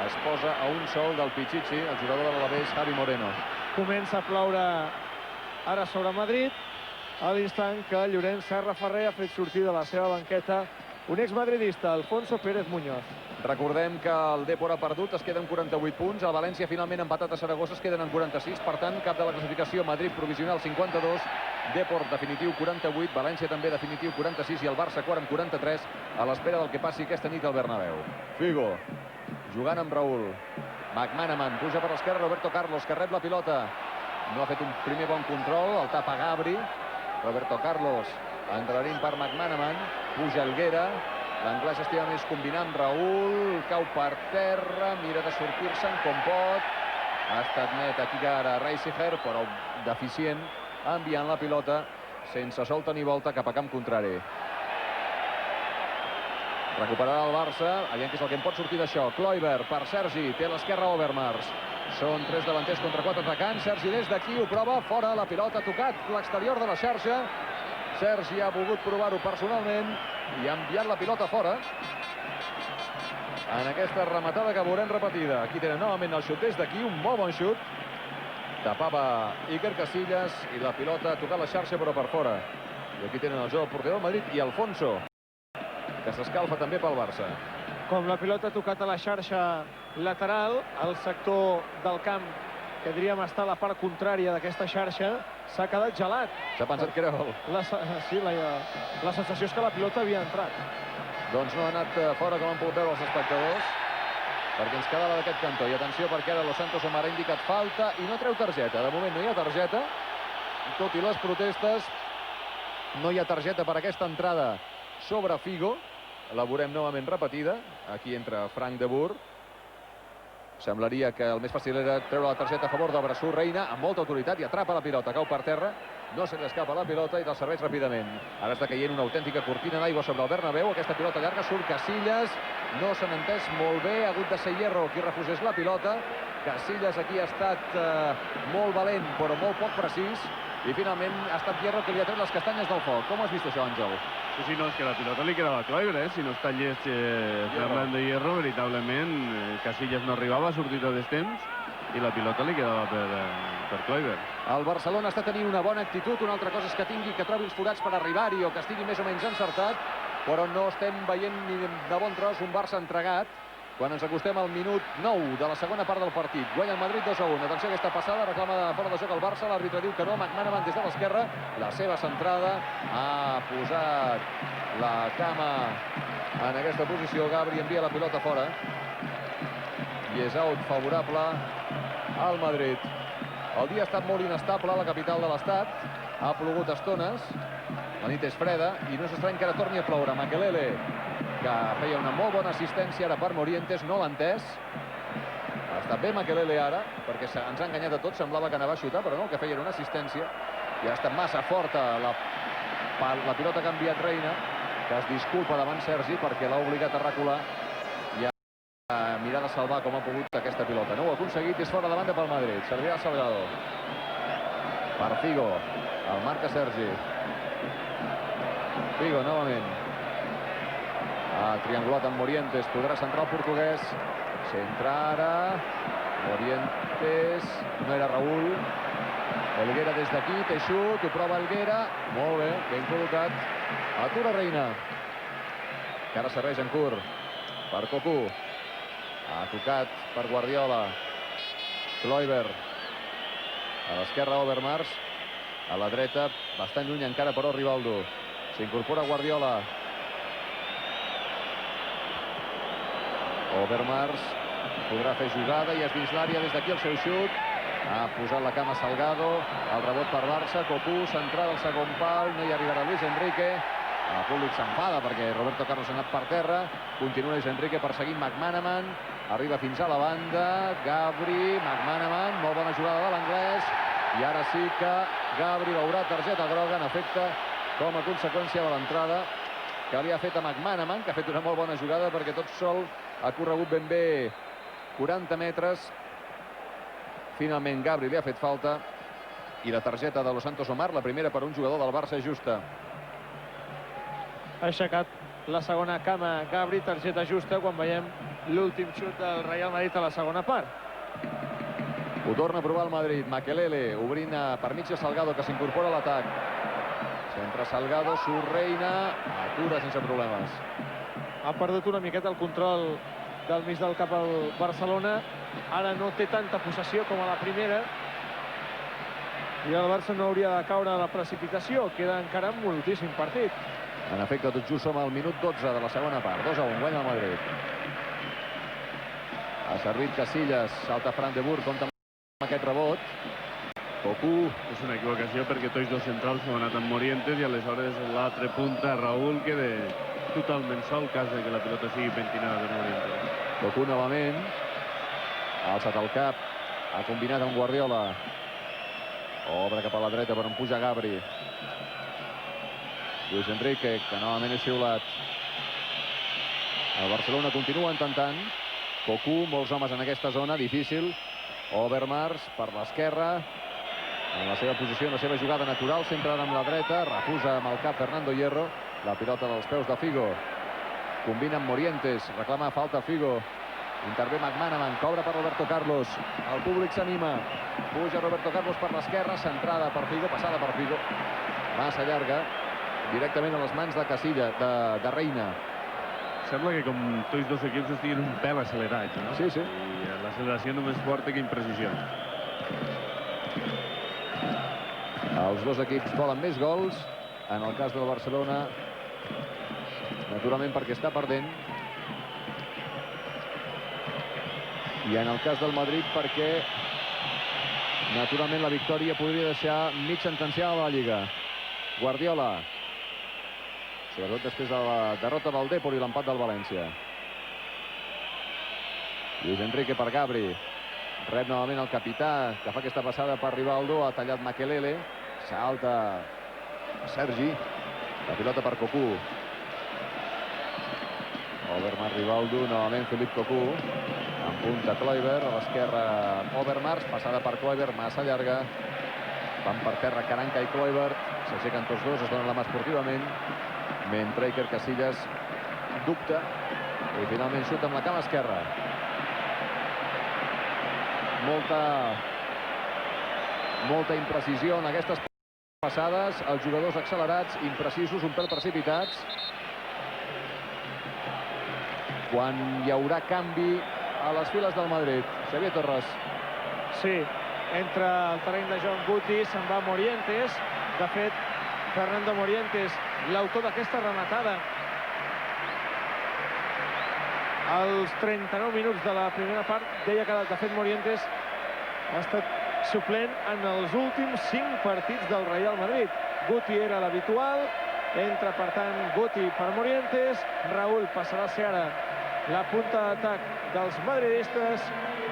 es posa a un sol del Pichichi, el jugador de l'Alavés, Javi Moreno.
Comença a ploure ara sobre Madrid, a l'instant que Llorenç Serra Ferrer ha fet sortir de la seva banqueta un exmadridista, Alfonso Pérez Muñoz.
Recordem que el Depor ha perdut, es queden 48 punts, el València finalment empatat a Saragossa, es queden en 46, per tant, cap de la classificació, Madrid provisional 52, Depor definitiu 48, València també definitiu 46 i el Barça quart amb 43, a l'espera del que passi aquesta nit al Bernabéu. Figo, jugant amb Raúl, McManaman, puja per l'esquerra Roberto Carlos, que rep la pilota. No ha fet un primer bon control, el tapa Gabri, Roberto Carlos endarrerint per McManaman, puja Helguera, l'anglès estima més combinar amb Raúl, cau per terra, mira de sortir-se'n com pot, ha estat net aquí ara Reiseher, però deficient, enviant la pilota sense solta ni volta cap a camp contrari. Recuperarà el Barça, aviam què és el que en pot sortir d'això. Kluivert per Sergi, té l'esquerra Overmars. Són 3 davanters contra 4 atacants. Sergi des d'aquí ho prova, fora, la pilota ha tocat l'exterior de la xarxa. Sergi ha volgut provar-ho personalment i ha enviat la pilota fora. En aquesta rematada que veurem repetida. Aquí tenen novament el xut des d'aquí, un molt bon xut. Tapava Iker Casillas i la pilota ha tocat la xarxa però per fora. I aquí tenen el joc del porter del Madrid i Alfonso, que s'escalfa també pel Barça.
Com la pilota ha tocat a la xarxa lateral, el sector del camp, que diríem estar a la part contrària d'aquesta xarxa, s'ha quedat gelat.
S'ha pensat que era gol.
Sí, la sensació és que la pilota havia entrat.
Doncs no ha anat fora, com han pogut veure els espectadors, perquè ens quedava d'aquest cantó. I atenció, perquè ara Los Santos Omar ha indicat falta i no treu targeta. De moment no hi ha targeta. tot i les protestes, no hi ha targeta per aquesta entrada sobre Figo. La veurem novament repetida. Aquí entra Frank de Boer. Semblaria que el més fàcil era treure la targeta a favor de Brassú. Reina amb molta autoritat i atrapa la pilota. Cau per terra, no se li escapa la pilota i te'l serveix ràpidament. Ara està caient una autèntica cortina d'aigua sobre el Bernabéu. Aquesta pilota llarga surt Casillas. No s'han entès molt bé. Ha hagut de ser Hierro qui refusés la pilota. Casillas aquí ha estat molt valent, però molt poc precís. I finalment ha estat Hierro que li ha tret les castanyes del foc. Com has vist això, Àngel?
Sí, no, és que la pilota li quedava a Kluivert, si no està llest Fernando Hierro, veritablement Casillas no arribava, ha sortit a destemps i la pilota li quedava per Kluivert.
El Barcelona està tenint una bona actitud. Una altra cosa és que trobi els forats per arribar-hi o que estigui més o menys encertat, però no estem veient ni de bon tros un Barça entregat. Quan ens acostem al minut 9 de la segona part del partit. Guanya el Madrid 2-1. Atenció a aquesta passada, reclama de fora de joc el Barça. L'àrbitre diu que no. McManaman des de l'esquerra. La seva centrada. Ha posat la cama en aquesta posició. Gabri envia la pilota fora. I és out favorable al Madrid. El dia ha estat molt inestable a la capital de l'estat. Ha plogut estones. La nit és freda i no s'estrany que ara torni a ploure. Makelele, que feia una molt bona assistència ara per Morientes, no l'ha entès. Ha estat bé Makelele ara, perquè ens ha enganyat a tots, semblava que anava a xutar, però no, el que feia era una assistència. I ha estat massa forta la pilota que ha enviat Reina, que es disculpa davant Sergi perquè l'ha obligat a recular i a mirar de salvar com ha pogut aquesta pilota. No ho ha aconseguit i és fora de banda pel Madrid. Servirà Salgado. Per Figo. El marca Sergi. Figo novament. Ha triangulat amb Morientes. Podrà centrar el portuguès. Centra ara. Morientes. No era Raúl. Helguera des d'aquí. Té xut. Ho prova Helguera. Molt bé. Ben col·locat. Atura Reina. Que ara serveix en curt. Per Cocu. Ha tocat per Guardiola. Kluivert. A l'esquerra Overmars. A la dreta, bastant lluny encara, però Rivaldo. S'incorpora Guardiola. Overmars podrà fer jugada i es dins l'àrea des d'aquí el seu xut. Ha posat la cama Salgado. El rebot per Barça. Cocu, centrada al segon pal. No hi arribarà Luis Enrique. El públic s'enfada perquè Roberto Carlos ha anat per terra. Continua Luis Enrique perseguint McManaman. Arriba fins a la banda. Gabri, McManaman. Molt bona jugada de l'anglès. I ara sí que Gabri veurà targeta groga, en efecte, com a conseqüència de l'entrada que li ha fet a McManaman, que ha fet una molt bona jugada perquè tot sol ha corregut ben bé 40 metres. Finalment Gabri li ha fet falta i la targeta de Los Santos Omar, la primera per un jugador del Barça, justa.
Ha aixecat la segona cama Gabri, targeta justa quan veiem l'últim xut del Real Madrid a la segona part.
Ho torna a provar el Madrid. Makelele obrint per mig de Salgado, que s'incorpora a l'atac. Centra Salgado, surt Reina, atura sense problemes.
Ha perdut una miqueta el control del mig del cap al Barcelona. Ara no té tanta possessió com a la primera. I el Barça no hauria de caure a la precipitació. Queda encara moltíssim partit.
En efecte, tot just som al minut 12 de la segona part. 2-1, guanya el Madrid. Ha servit Casillas, salta Frank de Boer, compta amb aquest rebot. Cocu.
És una equivocació perquè tots dos centrals s'han anat amb Morientes i aleshores l'altre punta, Raúl, queda totalment sol, cas que la pilota sigui pentinada per Morientes.
Cocu novament. Ha alçat el cap. Ha combinat amb Guardiola. Obre cap a la dreta per on puja Gabri. Luis Enrique, que novament és xiulat. El Barcelona continua intentant. Cocu, molts homes en aquesta zona, difícil. Overmars per l'esquerra. En la seva posició, en la seva jugada natural, centra amb la dreta. Refusa amb el cap Fernando Hierro. La pilota dels peus de Figo. Combina amb Morientes. Reclama falta Figo. Intervé McManaman, cobra per Roberto Carlos. El públic s'anima. Puja Roberto Carlos per l'esquerra, centrada per Figo, passada per Figo. Massa llarga, directament a les mans de Casillas, de Reina.
Sembla que com tots dos equips estiguin un pèl accelerats, no?
Sí, sí.
I l'acceleració només forta que imprecisió.
Els dos equips volen més gols. En el cas del Barcelona, naturalment perquè està perdent. I en el cas del Madrid perquè Naturalment, la victòria podria deixar mig sentenciada la Lliga. Guardiola, sobretot després de la derrota del Depor i l'empat del València. Luis Enrique per Gabri. Rep novament el capità, que fa aquesta passada per Rivaldo. Ha tallat Makelele. Salta Sergi. La pilota per Cocu. Overmars, Rivaldo, novament Philippe Cocu. En punta Kluivert, a l'esquerra Overmars. Passada per Kluivert, massa llarga. Van per terra Caranca i Kluivert. S'aixequen tots dos, es donen la mà esportivament. Mentre Iker Casillas dubta i finalment xuta amb la cama esquerra. Molta imprecisió en aquestes passades. Els jugadors accelerats, imprecisos, un pèl precipitats. Quan hi haurà canvi a les files del Madrid. Xavier Torres.
Sí, entra el terreny de John Guti, se'n va Morientes. De fet, Fernando Morientes, l'autor d'aquesta rematada. Als 39 minuts de la primera part, deia que de fet Morientes ha estat suplent en els últims 5 partits del Real Madrid. Guti era l'habitual, entra per tant Guti per Morientes. Raúl passarà a ser ara la punta d'atac dels madridistes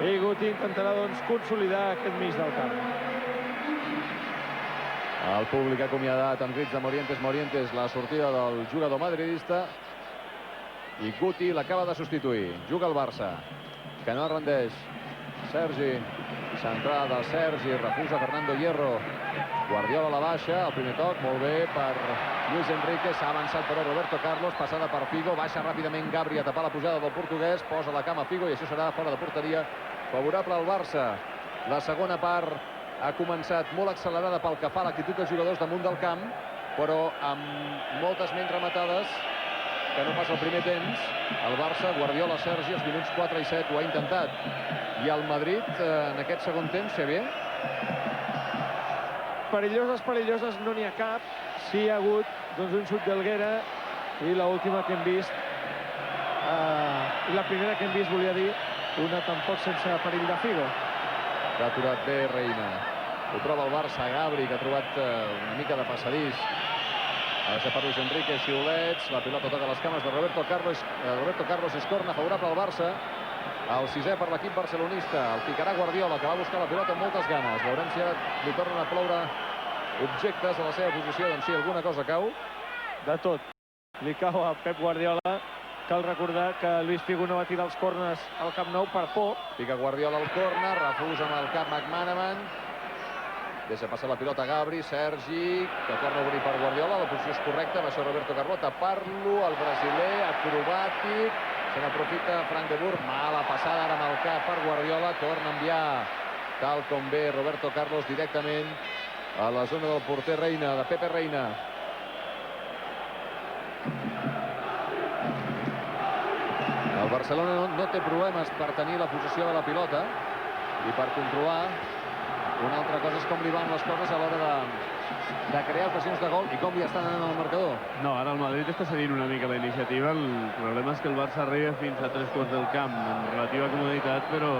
i Guti intentarà doncs consolidar aquest mig del camp.
El públic ha acomiadat amb crits de Morientes, la sortida del jugador madridista, i Guti l'acaba de substituir. Juga el Barça, que no rendeix. Sergi, centrada de Sergi, refusa Fernando Hierro. Guardiola a la baixa, el primer toc, molt bé per Luis Enrique, s'ha avançat però Roberto Carlos, passada per Figo, baixa ràpidament Gabri a tapar la pujada del portuguès, posa la cama Figo i això serà fora de porteria, favorable al Barça. La segona part ha començat molt accelerada pel que fa a l'actitud dels jugadors damunt del camp, però amb moltes menys rematades que no passa el primer temps. El Barça, Guardiola, Sergi, els minuts 4 i 7 ho ha intentat. I el Madrid, en aquest segon temps, Xavier?
Perilloses no n'hi ha cap. Sí hi ha hagut doncs, un xut d'Helguera i l'última que hem vist, la primera que hem vist, volia dir, una tampoc sense perill de Figo.
Que ha aturat bé Reina. Ho prova el Barça, Gabri, que ha trobat una mica de passadís. Ha de ser per Luis Enrique, xiulets, la pilota toca les cames de Roberto Carlos. Roberto Carlos és corna favorable al Barça. El 6è per l'equip barcelonista. El picarà Guardiola, que va buscar la pilota amb moltes ganes. Veurem si ara li tornen a ploure objectes a la seva posició. Doncs sí, alguna cosa cau.
De tot. Li cau a Pep Guardiola. Cal recordar que Luis Figo no va tirar els corners al Camp Nou per por.
Pica Guardiola al córner, refusa amb el cap McManaman. Deixa passar la pilota a Gabri, Sergi, que torna a obrir per Guardiola. La posició és correcta, baixa Roberto Carlos, tapar-lo, el brasiler, acrobàtic. Se n'aprofita Frank de Boer, mala passada ara amb el cap per Guardiola. Torna a enviar, tal com ve Roberto Carlos, directament a la zona del porter Reina, de Pepe Reina. El Barcelona no té problemes per tenir la possessió de la pilota i per controlar. Una altra cosa és com li van les coses a l'hora de crear ocasions de gol i com li estan anant al marcador.
No, ara el Madrid està cedint una mica la iniciativa. El problema és que el Barça arriba fins a 3/4 del camp amb relativa comoditat, però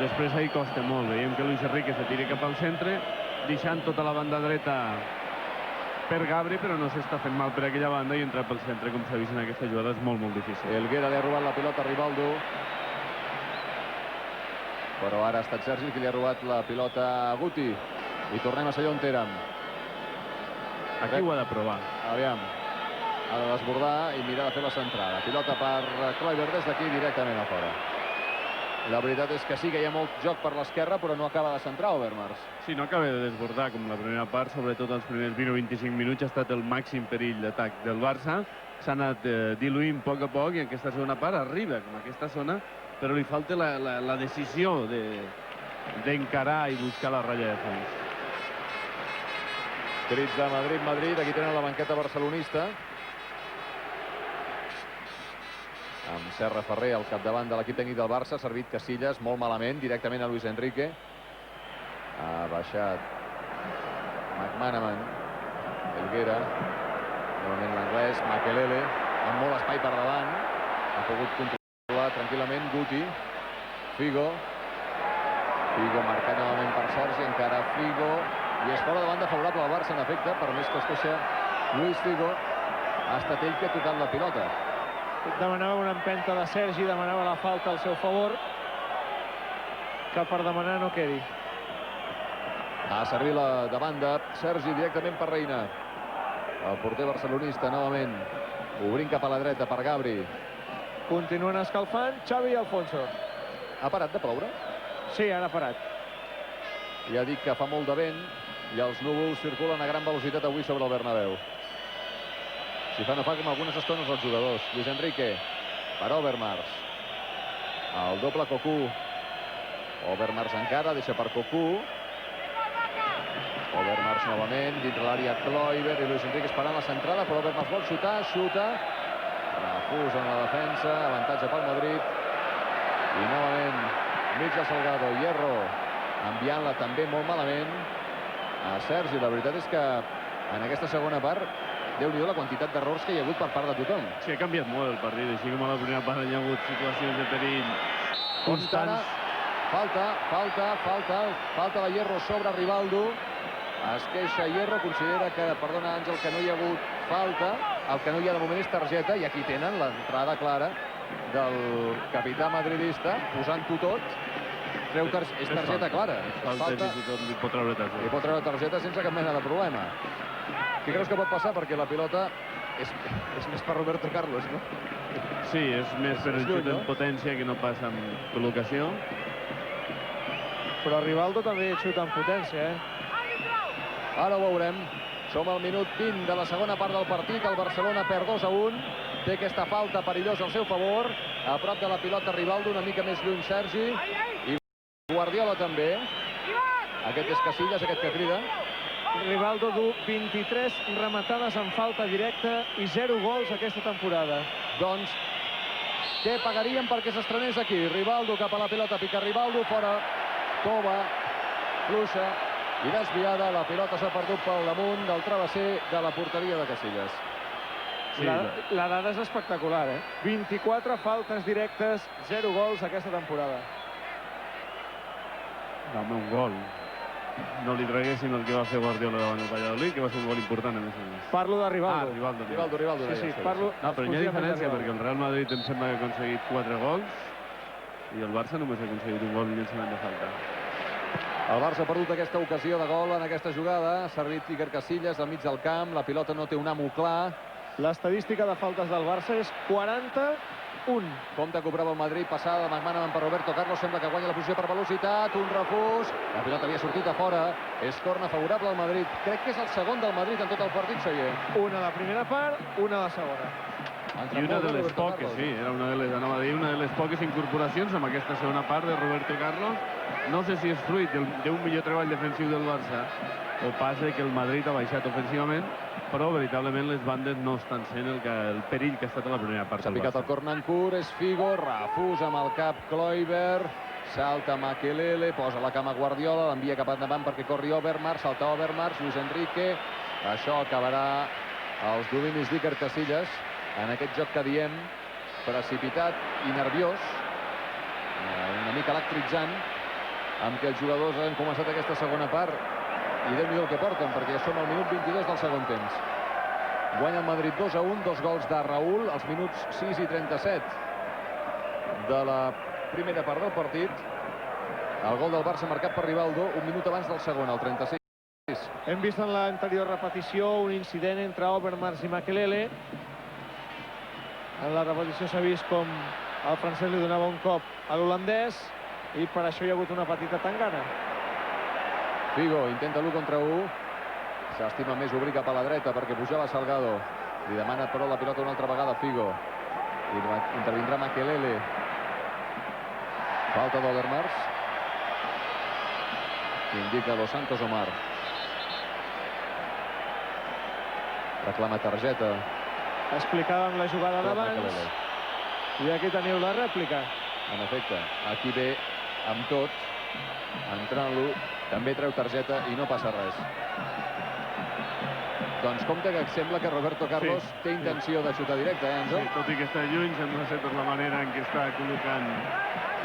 després ahir costa molt. Veiem que Luis Enrique se tira cap al centre, deixant tota la banda dreta per Gabri, però no s'està fent mal per aquella banda i entrar pel centre, com s'ha vist en aquesta jugada, és molt difícil.
Helguera li ha robat la pilota a Rivaldo, però ara ha estat Sergi qui li ha robat la pilota a Guti. I tornem a ser on érem.
Aquí ho ha de provar.
Aviam. Ha de desbordar i mirar de fer la centrada. Pilota per Kluivert des d'aquí directament a fora. La veritat és que sí que hi ha molt joc per l'esquerra, però no acaba de centrar Overmars.
Sí, no acaba de desbordar, com la primera part, sobretot els primers 20 o 25 minuts ha estat el màxim perill d'atac del Barça. S'ha anat diluint a poc i en aquesta segona part arriba, com aquesta zona, però li falta la decisió d'encarar i buscar la ratlla de fons.
Crits de Madrid. Aquí tenen la banqueta barcelonista. Amb Serra Ferrer al capdavant de l'equip tècnic del Barça. Ha servit Casillas molt malament, directament a Luis Enrique. Ha baixat McManaman. Helguera. Novament l'anglès. Makelele. Amb molt espai per davant. Ha pogut controlar tranquil·lament Guti. Figo. Figo marcat novament per Sergi, encara Figo, i és fora de banda favorable al Barça, en efecte, per més que es queixa Luis Figo, ha estat ell que ha tocat la pilota.
Demanava una empenta de Sergi, demanava la falta al seu favor, que per demanar no quedi.
Ha servit la de banda, Sergi directament per Reina. El porter barcelonista novament, obrint cap a la dreta per Gabri.
Continuen escalfant Xavi i Alfonso.
Ha parat de ploure?
Sí, ara ha parat.
Ja dic que fa molt de vent i els núvols circulen a gran velocitat avui sobre el Bernabéu. Si fa no fa com algunes estones els jugadors. Luis Enrique per Overmars. El doble Cocu. Overmars encara, deixa per Cocu. Overmars novament, dintre l'àrea Kluivert i Luis Enrique esperant la centrada, però Overmars vol xutar, xuta. Refús en la defensa, avantatge pel Madrid. I novament, mig de Salgado, Hierro, enviant-la també molt malament a Sergi. La veritat és que en aquesta segona part, Déu-n'hi-do la quantitat d'errors que hi ha hagut per part de tothom.
Sí, ha canviat molt el partit, així com a la primera part hi ha hagut situacions de perill constants.
Falta de Hierro sobre Rivaldo. Es queixa Hierro, considera que, perdona Àngel, que no hi ha hagut falta. El que no hi ha de moment és targeta, i aquí tenen l'entrada clara del capità madridista, posant-ho tot. És targeta clara.
Falta, fins i tot li pot treure targeta.
Li pot treure targeta sense cap mena de problema. Què creus que pot passar? Perquè la pilota és més per Roberto Carlos, no?
Sí, és més per el xut en potència que no passa en col·locació.
Però Rivaldo també xuta en potència,
Ara ho veurem. Som al minut 20 de la segona part del partit. El Barcelona perd 2-1. Té aquesta falta perillosa al seu favor. A prop de la pilota Rivaldo, una mica més lluny Sergi. I Guardiola també. Aquest és Casillas, aquest que crida.
Rivaldo du 23 rematades en falta directa i 0 gols aquesta temporada.
Doncs, què pagaríem perquè s'estrenés aquí? Rivaldo cap a la pilota, pica Rivaldo, fora Tova, fluixa i desviada. La pilota s'ha perdut pel damunt del travesser de la porteria de Casillas.
Sí,
La dada és espectacular, 24 faltes directes, 0 gols aquesta temporada.
Home, un gol. No li traguéssim el que va fer Guardiola davant el Valladolid, que va ser un gol important, a més a més.
Parlo de Rivaldo.
Rivaldo.
Sí, parlo...
No, però hi ha diferència, perquè el Real Madrid em sembla que ha aconseguit 4 gols i el Barça només ha aconseguit un gol i llançament de falta.
El Barça ha perdut aquesta ocasió de gol en aquesta jugada. Ha servit Iker Casillas al mig del camp. La pilota no té un amo clar.
L'estadística de faltes del Barça és 41.
Compte que obrava el Madrid, passada de McManaman per Roberto Carlos, sembla que guanya la posició per velocitat, un refús, la pilota havia sortit a fora, és corna favorable al Madrid. Crec que és el segon del Madrid en tot el partit, Xavier.
Una de primera part, una de segona.
I una de les poques, sí, era una de les poques incorporacions amb aquesta segona part de Roberto Carlos. No sé si és fruit d'un millor treball defensiu del Barça o passa que el Madrid ha baixat ofensivament, però veritablement les bandes no estan sent el perill que ha estat a la primera part del Barça.
S'ha picat el Cornancur, és Figo, refús amb el cap Kluivert, salta Makelele, posa la cama Guardiola, l'envia cap endavant perquè corri Overmars, salta Overmars, Luis Enrique. Això acabarà als dominis d'Iker Casillas en aquest joc que diem precipitat i nerviós, una mica electritzant, amb què els jugadors han començat aquesta segona part. I Déu-n'hi-do el que porten, perquè som al minut 22 del segon temps. Guanya el Madrid 2-1, 2 gols de Raúl als minuts 6 i 37 de la primera part del partit. El gol del Barça marcat per Rivaldo un minut abans del segon, al 36.
Hem vist en l'anterior repetició un incident entre Overmars i Makelele. En la repetició s'ha vist com el francès li donava un cop a l'holandès i per això hi ha hagut una petita tangana.
Figo intenta l'1 contra 1. S'estima més obrir cap a la dreta perquè pujava Salgado. Li demana però la pilota una altra vegada Figo. I intervindrà Makelele. Falta d'Overmars. Indica Dos Santos Omar. Reclama targeta.
Explicàvem la jugada d'abans i aquí teniu la rèplica.
En efecte, aquí ve amb tot, entrant-lo, també treu targeta i no passa res. Doncs compte que sembla que Roberto Carlos té intenció de xutar directe, Àngel?
Sí, tot i que està lluny, sembla ser per la manera en què està col·locant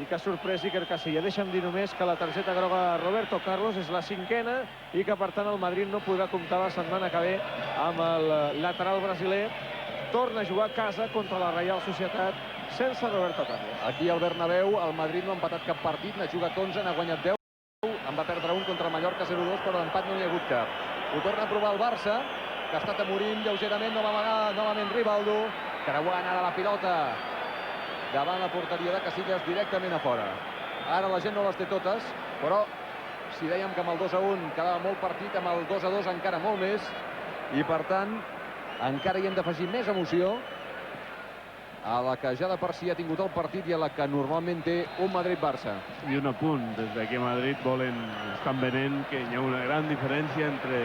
i que ha sorprès Iker Casillas. Deixa'm dir només que la targeta groga a Roberto Carlos és la 5a i que, per tant, el Madrid no podrà comptar la setmana que ve amb el lateral brasiler. Torna a jugar a casa contra la Reial Societat sense Roberto Carlos.
Aquí al Bernabéu, el Madrid no ha empatat cap partit, n'ha jugat 11, n'ha guanyat 10, en va perdre un contra el Mallorca 0-2, però l'empat no n'hi ha hagut cap. Ho torna a provar el Barça, que ha estat amorint lleugerament, novament Rivaldo, creuant ara la pilota davant la porteria de Casillas directament a fora. Ara la gent no les té totes, però si dèiem que amb el 2-1 quedava molt partit, amb el 2-2 encara molt més, i per tant encara hi hem d'afegir més emoció a la que ja de per si ha tingut el partit i a la que normalment té un Madrid-Barça.
I un apunt, des d'aquí a Madrid estan venent que hi ha una gran diferència entre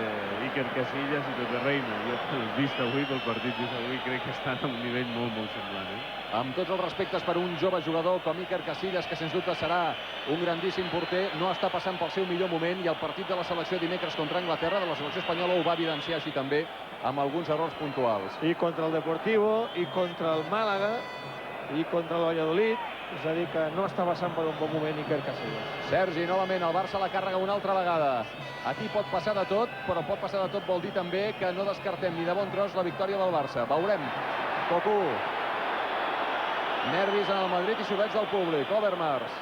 Iker Casillas i Pepe Reina. Jo he vist avui pel partit d'avui, crec que estan a un nivell molt semblant.
Amb tots els respectes per un jove jugador com Iker Casillas, que sens dubte serà un grandíssim porter, no està passant pel seu millor moment, i el partit de la selecció dimecres contra Anglaterra, de la selecció espanyola, ho va evidenciar així també, amb alguns errors puntuals.
I contra el Deportivo, i contra el Màlaga, i contra el Valladolid, és a dir, que no està passant per un bon moment Iker Casillas.
Sergi, novament, el Barça la càrrega una altra vegada. Aquí pot passar de tot, però pot passar de tot vol dir també que no descartem ni de bon tros la victòria del Barça. Veurem. Cocu. Nervis en el Madrid i xovets del públic. Overmars.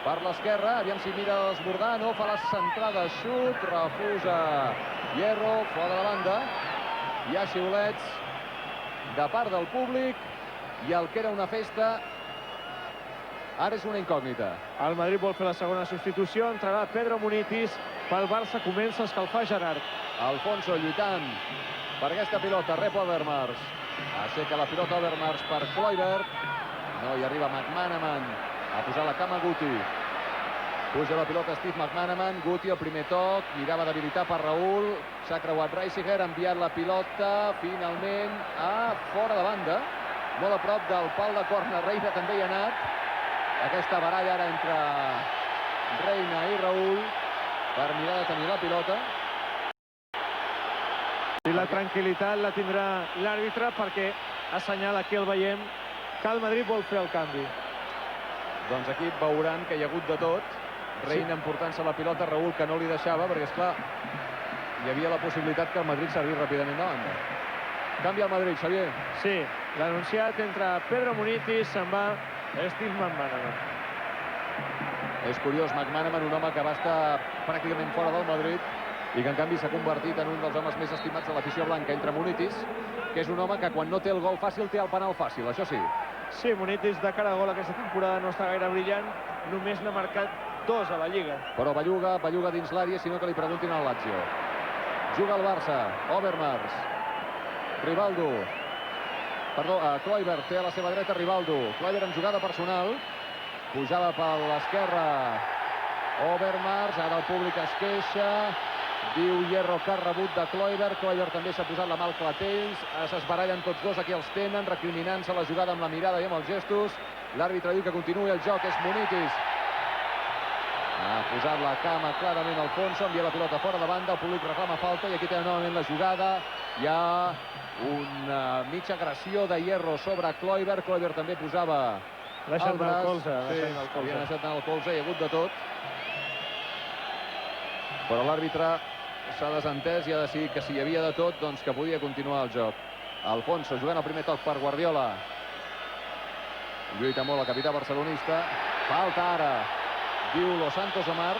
Per l'esquerra, aviam si mira a desbordar, no, fa la centrada, xut, refusa Hierro, fora de la banda. Hi ha xiulets de part del públic i el que era una festa ara és una incògnita.
El Madrid vol fer la segona substitució, entrarà Pedro Munitis, pel Barça comença a escalfar Gerard.
Alfonso lluitant per aquesta pilota, rep Overmars. Aixeca la pilota Overmars per Kluivert. No hi arriba McManaman a posar la cama Guti. Puja la pilota Steve McManaman. Guti el primer toc, mirava d'habilitar per Raúl. S'ha creuat Reisiger, ha enviat la pilota finalment a fora de banda. Molt a prop del pal de córner. Reina també hi ha anat. Aquesta baralla ara entre Reina i Raúl per mirar de tenir la pilota.
I la tranquil·litat la tindrà l'àrbitre perquè assenyala, aquí el veiem, que el Madrid vol fer el canvi.
Doncs aquí veuran que hi ha hagut de tot. Reina emportant-se la pilota, Raúl que no li deixava, perquè esclar, hi havia la possibilitat que el Madrid servís ràpidament davant. Canvia el Madrid, Xavier.
Sí, l'anunciat entre Pedro Munitis, se'n va Steve McManaman.
És curiós, McManaman, un home que va estar pràcticament fora del Madrid i que en canvi s'ha convertit en un dels homes més estimats de l'afició blanca, entre Munitis, que és un home que quan no té el gol fàcil té el penal fàcil, això sí.
Sí, Munitis de cara a gol aquesta temporada no està gaire brillant, només n'ha marcat 2 a la Lliga.
Però belluga dins l'àrea, si no que li preguntin al Lazio. Juga el Barça, Overmars, Rivaldo, perdó, Kluivert té a la seva dreta Rivaldo. Kluivert en jugada personal, pujava per l'esquerra Overmars, ara el públic es queixa, diu Hierro que ha rebut de Kluivert. Kluivert també s'ha posat la mà al clatells, s'esbarallen tots dos, aquí els tenen, recriminant-se la jugada amb la mirada i amb els gestos. L'àrbitre diu que continuï el joc, és Munitis. Ha posat la cama clarament Alfonso, envia la pilota fora de banda, el públic reclama falta i aquí té novament la jugada. Hi ha una mitja agressió de Hierro sobre Kluivert. Kluivert també posava el braç. Havien deixat anar el colze, hi ha hagut de tot. Però l'àrbitre s'ha desentès i ha decidit que si hi havia de tot, doncs que podia continuar el joc. Alfonso jugant el primer toc per Guardiola. Lluita molt el capità barcelonista. Falta ara, diu Los Santos Omar.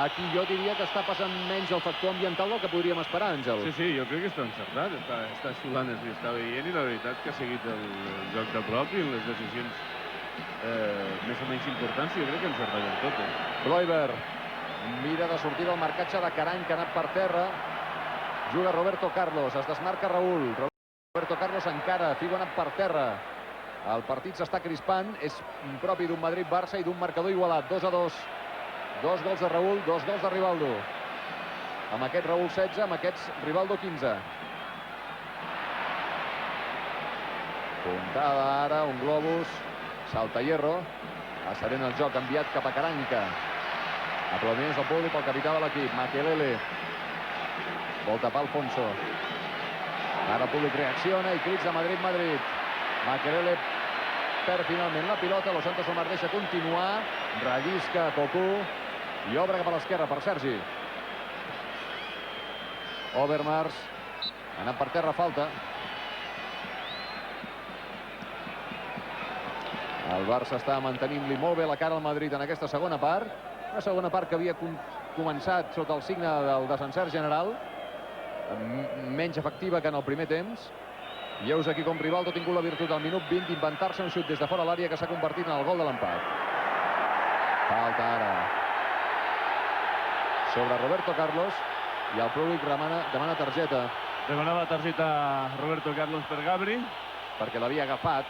Aquí jo diria que està passant menys el factor ambiental del que podríem esperar, Àngel.
Sí, jo crec que està encertat. Està xulant els que està veient i la veritat que ha seguit el joc de prop i les decisions més o menys importants, jo crec que encertaven totes.
Kluivert mira de sortir del marcatge de Carany, que ha anat per terra. Juga Roberto Carlos, es desmarca Raúl. Roberto Carlos encara, Figo ha anat per terra. El partit s'està crispant, és propi d'un Madrid-Barça i d'un marcador igualat, 2-2. 2 gols de Raúl, 2 gols de Rivaldo. Amb aquest Raúl 16, amb aquests Rivaldo 15. Puntada ara, un globus. Salta Hierro. Asserent el joc, enviat cap a Caranca. Aplaudiments del públic pel capità de l'equip, Makelele. Vol tapar Alfonso. Ara el públic reacciona i crits de Madrid. Makelele perd finalment la pilota, Los Santos Omar deixa continuar, rellisca Cocu i obre cap a l'esquerra per Sergi. Overmars, anant per terra, falta. El Barça està mantenint-li molt bé la cara al Madrid en aquesta segona part. Una segona part que havia començat sota el signe del desencert general, menys efectiva que en el primer temps. I heus aquí com Rivaldo ha tingut la virtut al minut 20 d'inventar-se un xut des de fora l'àrea que s'ha convertit en el gol de l'empat. Falta ara sobre Roberto Carlos i el públic demana targeta.
Demanava targeta Roberto Carlos per Gabri.
Perquè l'havia agafat,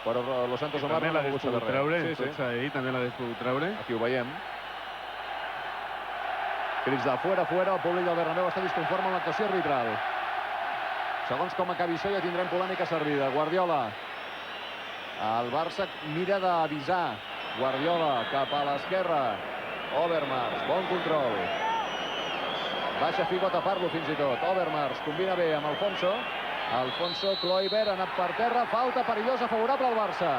però Los Santos Omar no ha pogut saber res.
Tot s'ha dit, també l'hagués pogut treure.
Aquí ho veiem. Crits de fora, el públic del Bernabéu està disconforme amb l'actuació arbitral. Segons com acabi això ja tindrem polèmica servida. Guardiola. El Barça mira d'avisar. Guardiola cap a l'esquerra. Overmars, bon control. Baixa Figo a tapar-lo fins i tot. Overmars combina bé amb Alfonso. Alfonso Kluivert ha anat per terra. Falta perillosa favorable al Barça.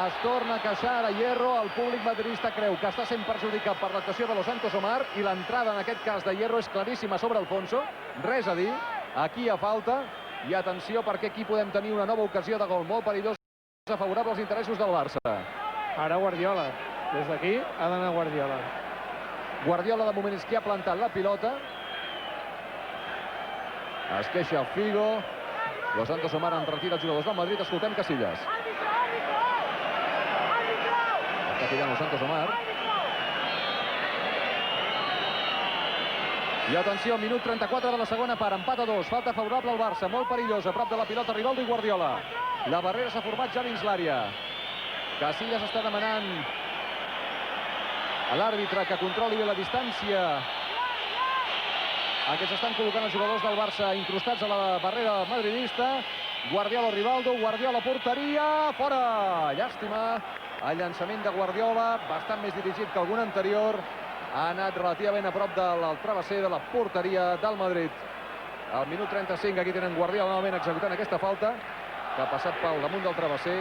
Es torna a queixar de Hierro. El públic madridista creu que està sent perjudicat per l'actuació de Los Santos Omar i l'entrada en aquest cas de Hierro és claríssima sobre Alfonso. Res a dir. Aquí hi ha falta. I atenció perquè aquí podem tenir una nova ocasió de gol molt perillosa favorable als interessos del Barça.
Ara Guardiola. Des d'aquí ha d'anar Guardiola.
Guardiola de moment és qui ha plantat la pilota. Es queixa Figo. Los Santos Omar en retira els jugadors del Madrid. Escoltem Casillas. Està tirant Los Santos Omar. I atenció, minut 34 de la segona part. Empat a 2. Falta favorable al Barça. Molt perillosa. A prop de la pilota Rivaldo i Guardiola. La barrera s'ha format ja dins l'àrea. Casillas està demanant a l'àrbitre que controli bé la distància a què s'estan col·locant els jugadors del Barça incrustats a la barrera madridista. Guardiola, Rivaldo, Guardiola, porteria, fora! Llàstima, el llançament de Guardiola, bastant més dirigit que algun anterior, ha anat relativament a prop del travesser de la porteria del Madrid. Al minut 35 aquí tenen Guardiola novament executant aquesta falta, que ha passat pel damunt del travesser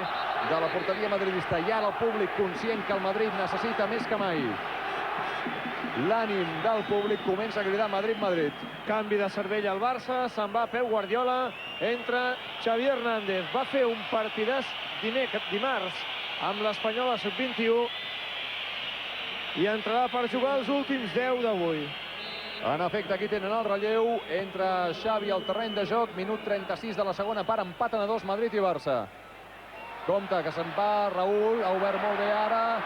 de la porteria madridista. I ara el públic conscient que el Madrid necessita més que mai. L'ànim del públic comença a cridar Madrid, Madrid.
Canvi de cervell al Barça, se'n va Pep Guardiola, entra Xavi Hernández. Va fer un partidàs dimarts amb l'Espanyol a sub-21 i entrarà per jugar els últims 10 d'avui.
En efecte, aquí tenen el relleu. Entra Xavi al terreny de joc. Minut 36 de la segona part. Empaten a 2 Madrid i Barça. Compte que se'n va Raúl. Ha obert molt bé ara.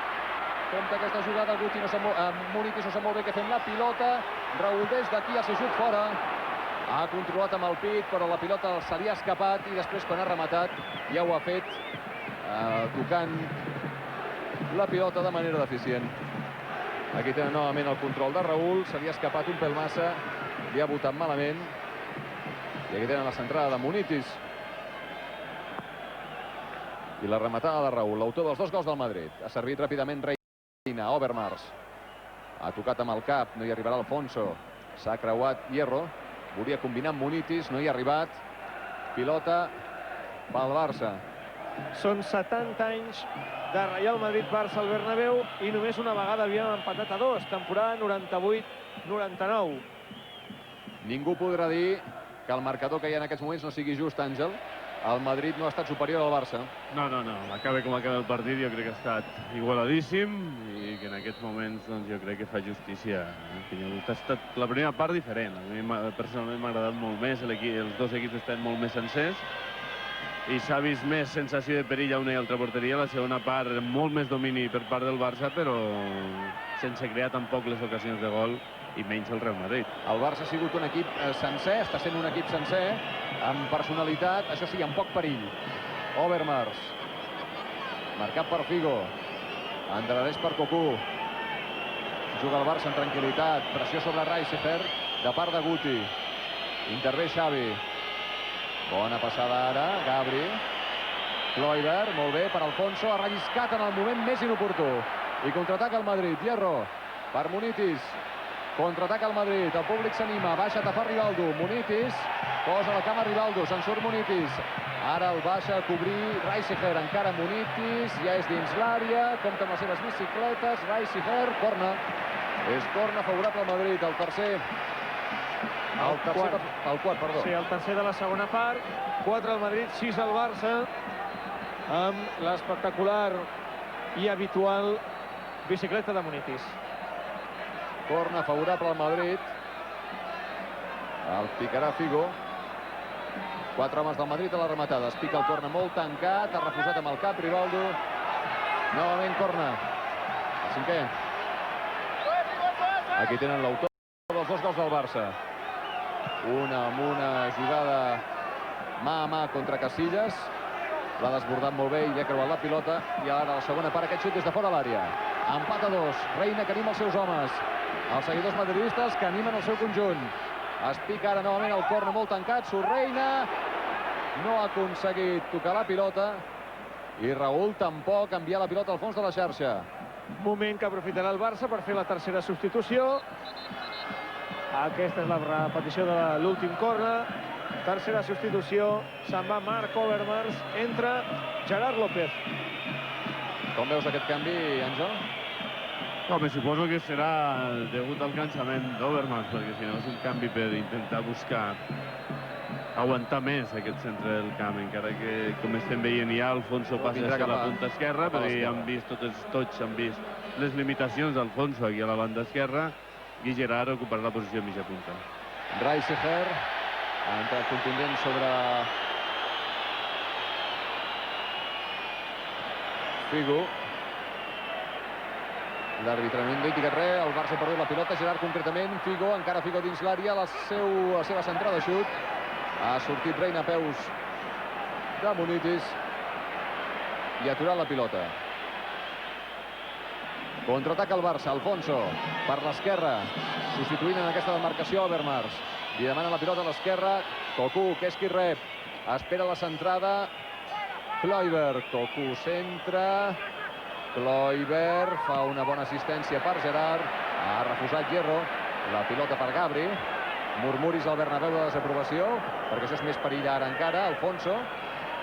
Compte aquesta jugada. Munitis no sap molt bé què fem la pilota. Raúl des d'aquí, el seu xut fora. Ha controlat amb el pit, però la pilota se li ha escapat i després quan ha rematat ja ho ha fet tocant la pilota de manera deficient. Aquí tenen novament el control de Raúl. Se li ha escapat un pèl massa. Li ha botat malament. I aquí tenen la centrada de Munitis. I la rematada de Raúl, l'autor dels 2 gols del Madrid. Ha servit ràpidament Reina. Overmars. Ha tocat amb el cap. No hi arribarà Alfonso. S'ha creuat Hierro. Volia combinar amb Munitis. No hi ha arribat. Pilota pel Barça.
Són 70 anys de Real Madrid-Barça al Bernabéu i només una vegada havíem empatat a 2, temporada 98-99.
Ningú podrà dir que el marcador que hi ha en aquests moments no sigui just, Àngel. El Madrid no ha estat superior al Barça.
No. Acabe com acaba el partit, jo crec que ha estat igualadíssim i que en aquests moments doncs, jo crec que fa justícia. Ha estat la primera part diferent. A mi personalment m'ha agradat molt més. Els dos equips estan molt més sencers i s'ha vist més sensació de perill a una i altra porteria. La segona part, molt més domini per part del Barça, però sense crear tampoc les ocasions de gol i menys el Real Madrid.
El Barça ha sigut un equip sencer, està sent un equip sencer, amb personalitat, això sí, amb poc perill. Overmars. Marcat per Figo. Endarrereix per Cocu. Juga el Barça amb tranquil·litat. Pressió sobre Reisefer, de part de Guti. Intervé Xavi. Bona passada ara, Gabri. Kluivert, molt bé, per Alfonso. Ha relliscat en el moment més inoportú. I contraataca el Madrid. Hierro, per Munitis. Contraataca el Madrid. El públic s'anima. Baixa a tapar Rivaldo. Munitis. Posa la cama Rivaldo, se'n surt Munitis. Ara el baixa a cobrir Reisiger, encara Munitis, ja és dins l'àrea, compta amb les seves bicicletes, Reisiger, corna. És corna favorable al Madrid, el tercer. El quart, perdó.
Sí, el tercer de la segona part. 4 al Madrid, 6 al Barça, amb l'espectacular i habitual bicicleta de Munitis.
Corna favorable al Madrid. El picarà Figo. 4 homes del Madrid a la rematada. Es pica el corna molt tancat, ha refusat amb el cap Rivaldo. Novament corna. El cinquè. Aquí tenen l'autor dels 2 gols del Barça. Una amb una jugada mà a mà contra Casillas. L'ha desbordat molt bé i li ha creuat la pilota. I ara la segona part, aquest xut des de fora l'àrea. Empat a 2. Reina que anima els seus homes. Els seguidors madridistes que animen el seu conjunt. Es pica ara novament el corna molt tancat. Surt Reina. No ha aconseguit tocar la pilota. I Raúl tampoc envia la pilota al fons de la xarxa.
Moment que aprofitarà el Barça per fer la tercera substitució. Aquesta és la repetició de l'últim corna. Tercera substitució. Se'n va Marc Overmars. Entra Gerard López.
Com veus aquest canvi, Àngel?
Home, suposo que serà degut al cansament d'Overmars, perquè si no és un canvi per intentar buscar aguantar més aquest centre del camp, encara que, com estem veient, ja Alfonso passa a la punta esquerra, perquè ja han vist, tots han vist les limitacions d'Alfonso aquí a la banda esquerra, i Gerard ocuparà la posició de mitja punta.
Reisiger ha entrat contundent sobre Figo. L'àrbitre no indica res, el Barça ha perdut la pilota, Gerard concretament, Figo, encara Figo dins l'àrea, la seva centrada de xut. Ha sortit Reina a peus de Munitis i ha aturat la pilota. Contraataca el Barça, Alfonso per l'esquerra, substituint en aquesta demarcació Overmars. Li demana la pilota a l'esquerra, Cocu, que és qui rep. Espera la centrada, Kluivert, Cocu centra, Kluivert fa una bona assistència per Gerard, ha refusat Hierro, la pilota per Gabri. Murmuris al Bernabéu de desaprovació, perquè això és més perill ara encara. Alfonso,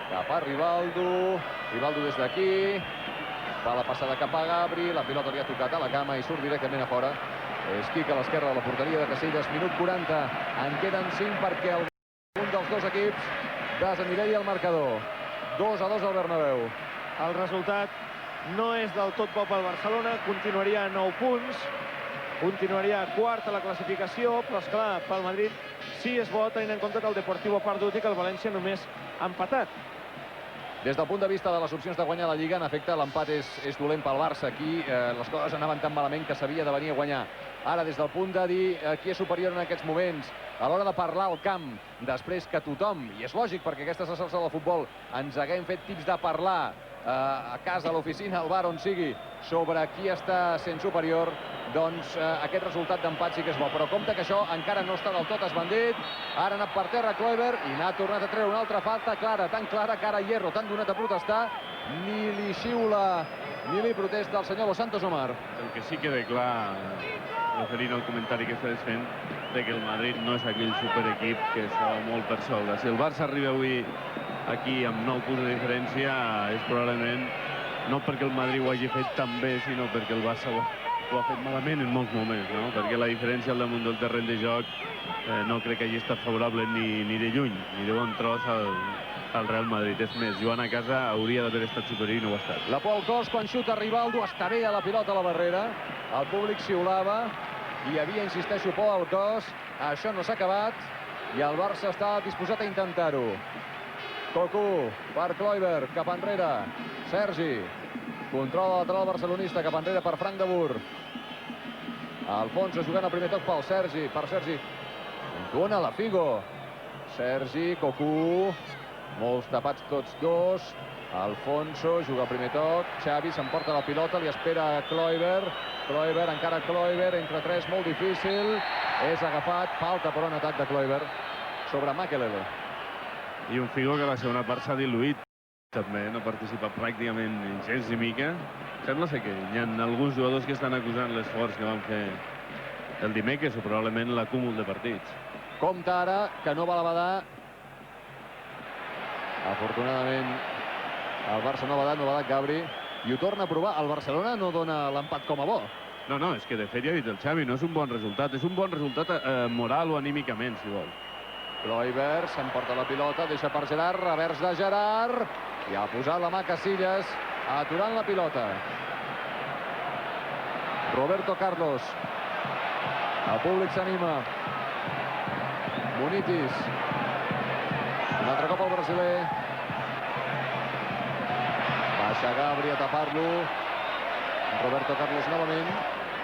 cap a Rivaldo, Rivaldo des d'aquí, fa la passada cap a Gabri, la pilota li ha tocat a la cama i surt directament a fora. És Quic a l'esquerra de la porteria de Casillas, minut 40, en queden 5 perquè un dels dos equips desanivella el marcador. 2-2 al Bernabéu.
El resultat no és del tot bo pel Barcelona, continuaria a 9 punts, continuaria quart a la classificació, però esclar, pel Madrid sí és bo tenint en compte que el Deportivo ha perdut i que el València només ha empatat.
Des del punt de vista de les opcions de guanyar la Lliga, en efecte, l'empat és dolent pel Barça. Aquí les coses anaven tan malament que s'havia de venir a guanyar. Ara, des del punt de dir qui és superior en aquests moments, a l'hora de parlar al camp, després que tothom, i és lògic perquè aquesta és la salsa del futbol, ens haguem fet tips de parlar a casa, a l'oficina, al bar, on sigui, sobre qui està sent superior, doncs aquest resultat d'empat sí que és bo. Però compte que això encara no està del tot esbandit. Ara ha anat per terra Kluivert i n'ha tornat a treure una altra falta clara, tan clara que ara Hierro, tan donat a protestar, ni li xiula ni li protesta el senyor Dos Santos Omar.
El que sí queda clar, referint al comentari que estàs fent, de que el Madrid no és aquell superequip que estava molt per sobre. Si el Barça arriba avui aquí amb 9 punts de diferència, és probablement no perquè el Madrid ho hagi fet tan bé, sinó perquè el Barça ho ha fet malament en molts moments, no? Perquè la diferència al damunt del terreny de joc no crec que hagi estat favorable ni de lluny, ni de bon tros al Real Madrid. És més, jugant a casa hauria d'haver estat superior i no ho ha estat.
La por al cos quan xuta Rivaldo, està bé a la pilota a la barrera, el públic xiulava, hi havia, insisteixo, por al cos, això no s'ha acabat i el Barça està disposat a intentar-ho. Cocu per Kluivert, cap enrere, Sergi, controla lateral barcelonista, cap enrere per Frank de Boer. Alfonso jugant el primer toc pel Sergi, dona la Figo. Sergi, Cocu, molts tapats tots dos. Alfonso juga el primer toc, Xavi s'emporta la pilota, li espera Kluivert. Kluivert, encara Kluivert, entre tres, molt difícil. És agafat, falta per un atac de Kluivert sobre Makelele.
I un Figo que a la segona part s'ha diluït. També no participa pràcticament gens ni mica. Sembla ser que hi ha alguns jugadors que estan acusant l'esforç que van fer el dimecres o probablement l'acúmul de partits.
Compte ara, que no va la Badà. Afortunadament, el Barça no ha badat Gabri, i ho torna a provar. El Barcelona no dona l'empat com a bo.
No, és que de fet ja ha dit el Xavi, no és un bon resultat. És un bon resultat moral o anímicament, si vol.
Kluivert s'emporta la pilota, deixa per Gerard, revers de Gerard, i ha posat la mà Casillas, aturant la pilota. Roberto Carlos. El públic s'anima. Munitis. Un altre cop el brasiler. Baixa Gabri a tapar-lo. Roberto Carlos novament.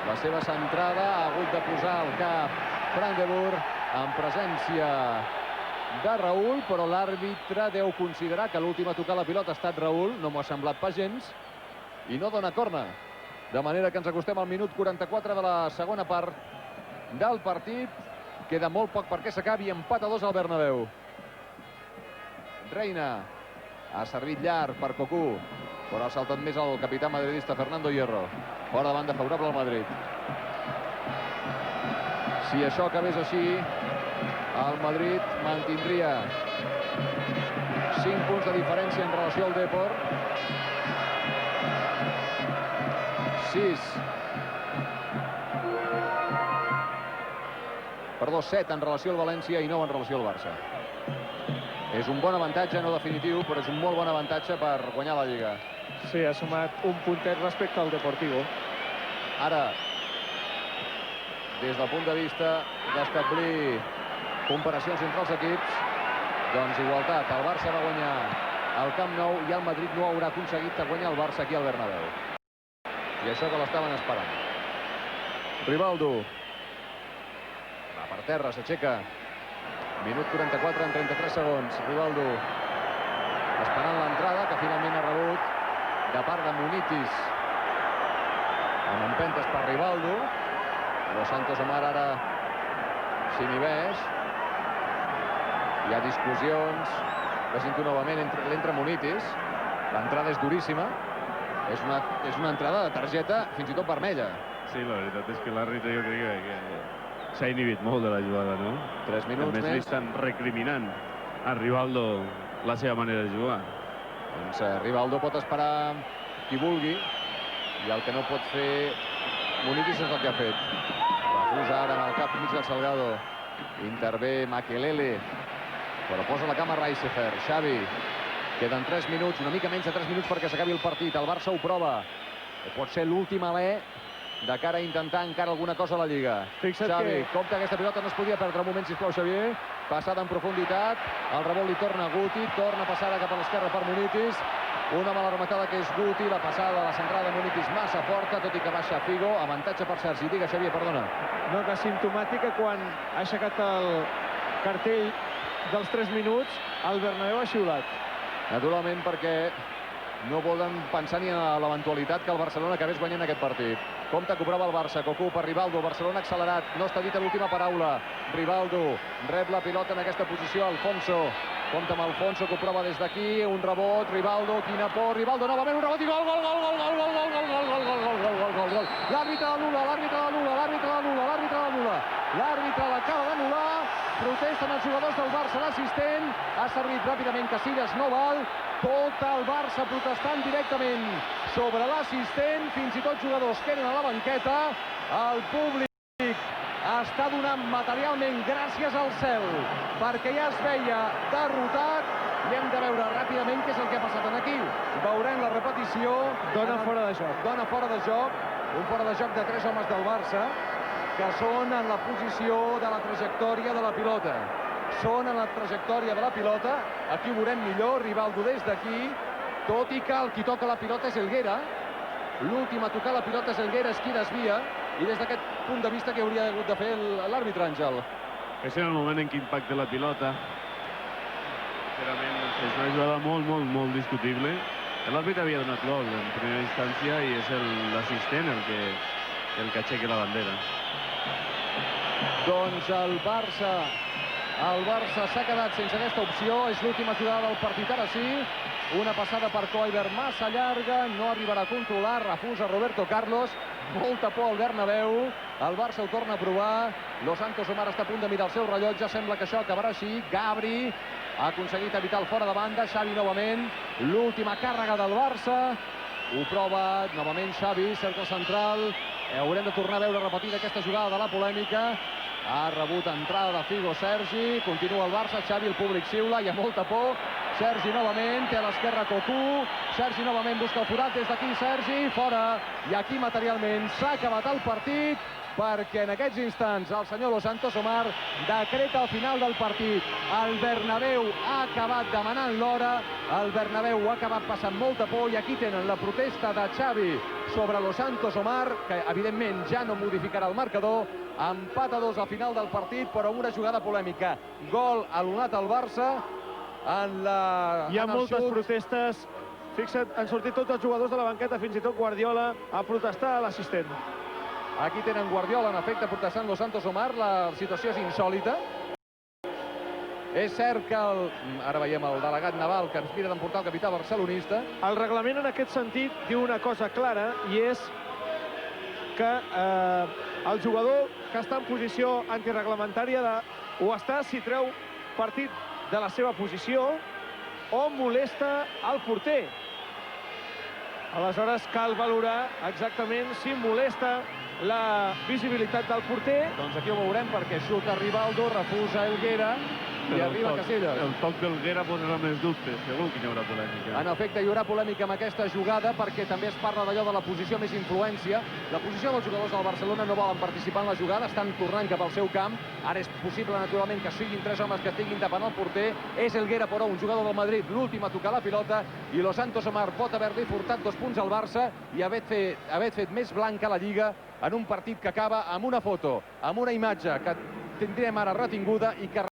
La seva centrada ha hagut de posar el cap Frank de Boer en presència de Raúl, però l'àrbitre deu considerar que l'últim a tocar la pilota ha estat Raúl, no m'ho ha semblat pas gens, i no dona corna. De manera que ens acostem al minut 44 de la segona part del partit. Queda molt poc perquè s'acabi, empat a 2 al Bernabéu. Reina ha servit llarg per Cocu, però ha saltat més el capità madridista Fernando Hierro. Fora de banda favorable al Madrid. Si això acabés així, el Madrid mantindria 5 punts de diferència en relació al Depor. 7 en relació al València i 9 en relació al Barça. És un bon avantatge, no definitiu, però és un molt bon avantatge per guanyar la Lliga.
Sí, ha sumat un puntet respecte al Deportivo.
Ara, des del punt de vista d'establir comparacions entre els equips, doncs igualtat. El Barça va guanyar al Camp Nou i el Madrid no haurà aconseguit guanyar el Barça aquí al Bernabéu. I això que l'estaven esperant. Rivaldo. Va per terra, s'aixeca. Minut 44 en 33 segons. Rivaldo esperant l'entrada, que finalment ha rebut de part de Munitis. Amb empentes per Rivaldo. Però Santos Omar ara s'inhibeix. Hi ha discussions. Vegin-ho novament, l'entra Munitis. L'entrada és duríssima. És una entrada de targeta fins i tot vermella.
Sí, la veritat és que l'àrbitre jo crec que s'ha inhibit molt de la jugada, no?
3 minuts
més. Li estan recriminant a Rivaldo la seva manera de jugar.
Doncs Rivaldo pot esperar qui vulgui, i el que no pot fer Munitis és el que ha fet. Refusa ara amb el cap mig del Salgado. Intervé Makelele, però posa la cama Reisefer. Xavi, queden 3 minuts, una mica menys de 3 minuts perquè s'acabi el partit. El Barça ho prova. Pot ser l'últim alè de cara a intentar encara alguna cosa a la Lliga.
Fixa't
Xavi,
que...
compte, aquesta pilota no es podia perdre. Un moment, sisplau, Xavier. Passada en profunditat. El rebot li torna a Guti. Torna a passar cap a l'esquerra per Munitis. Una mala rematada que és Guti. La passada, la centrada de Munitis massa forta, tot i que baixa Figo. Avantatge per Sergi. Digue, Xavier, perdona.
No, que simptomàtic que quan ha aixecat el cartell dels 3 minuts, el Bernabéu ha xiulat.
Naturalment, perquè no poden pensar ni a l'eventualitat que el Barcelona acabés guanyant aquest partit. Compte que ho prova el Barça. Cocu per Rivaldo. Barcelona accelerat. No està dita l'última paraula. Rivaldo rep la pilota en aquesta posició. Alfonso. Compte amb Alfonso, que ho prova des d'aquí. Un rebot. Rivaldo. Quina por. Rivaldo novament. Un rebot i gol. Gol, gol, gol, gol, gol, gol, gol, gol, gol, gol, gol, gol, gol, gol. L'àrbitre l'anul·la, l'àrbitre l'anul·la, l'àrbitre l'anul·la, l'àrbitre l'anul·la. L'àrbitre l'acaba d'anul·lar. Protesten els jugadors del Barça. L'assistent ha servit ràpidament. Casillas no val. Tot el Barça protestant directament sobre l'assistent. Fins i tot jugadors queden a la banqueta. El públic està donant materialment gràcies al cel perquè ja es veia derrotat. I hem de veure ràpidament què és el que ha passat aquí. Veurem la repetició.
Dona fora de joc.
Dona fora de joc. Un fora de joc de 3 homes del Barça que són en la posició de la trajectòria de la pilota. Són en la trajectòria de la pilota. Aquí ho veurem millor. Rivaldo des d'aquí. Tot i que el qui toca la pilota és Helguera. L'últim a tocar la pilota és Helguera, és qui desvia. I des d'aquest punt de vista, què hauria hagut de fer l'àrbitre, Àngel?
És en el moment en què impacta la pilota. Sincerament, és una jugada molt discutible. L'àrbitre havia donat gol en primera instància i és l'assistent el que aixeca la bandera.
Doncs el Barça s'ha quedat sense aquesta opció. És l'última jugada del partit, ara sí. Una passada per Kluivert massa llarga, no arribarà a controlar, refusa Roberto Carlos. Molta por al Bernabéu, el Barça ho torna a provar. Los Santos Omar està a punt de mirar el seu rellotge, sembla que això acabarà així. Gabri ha aconseguit evitar el fora de banda, Xavi novament, l'última càrrega del Barça. Ho prova novament Xavi, cercle central. Haurem de tornar a veure repetida aquesta jugada de la polèmica. Ha rebut entrada de Figo Sergi, continua el Barça, Xavi, el públic xiula, hi ha molta por. Sergi novament, té a l'esquerra Cocu, Sergi novament busca el forat, des d'aquí Sergi, fora. I aquí materialment s'ha acabat el partit, perquè en aquests instants el senyor Los Santos Omar decreta el final del partit. El Bernabéu ha acabat demanant l'hora, el Bernabéu ha acabat passant molta por, i aquí tenen la protesta de Xavi sobre Los Santos Omar, que evidentment ja no modificarà el marcador. Empat a 2 al final del partit, però amb una jugada polèmica. Gol anul·lat al Barça.
Hi ha moltes protestes. Fixa't, han sortit tots els jugadors de la banqueta, fins i tot Guardiola, a protestar a l'assistent.
Aquí tenen Guardiola, en efecte, protestant Los Santos Omar. La situació és insòlita. És cert que ara veiem el delegat Naval, que ens mira d'emportar el capità barcelonista.
El reglament en aquest sentit diu una cosa clara, i és que el jugador que està en posició antireglamentària ho està si treu partit de la seva posició o molesta el porter. Aleshores cal valorar exactament si molesta la visibilitat del porter.
Doncs aquí ho veurem, perquè xuta Rivaldo, refusa Helguera i arriba Casillas.
El toc d'Helguera posarà més dubtes, segur que hi haurà polèmica.
En efecte, hi haurà polèmica amb aquesta jugada, perquè també es parla d'allò de la posició més influència. La posició dels jugadors del Barcelona no volen participar en la jugada, estan tornant cap al seu camp. Ara és possible, naturalment, que siguin 3 homes que estiguin tapant el porter. És Helguera, però, un jugador del Madrid, l'últim a tocar la pilota, i Los Santos Omar pot haver-li furtat 2 punts al Barça i haver fet més blanca la Lliga en un partit que acaba amb una foto, amb una imatge que tindrem ara retinguda i que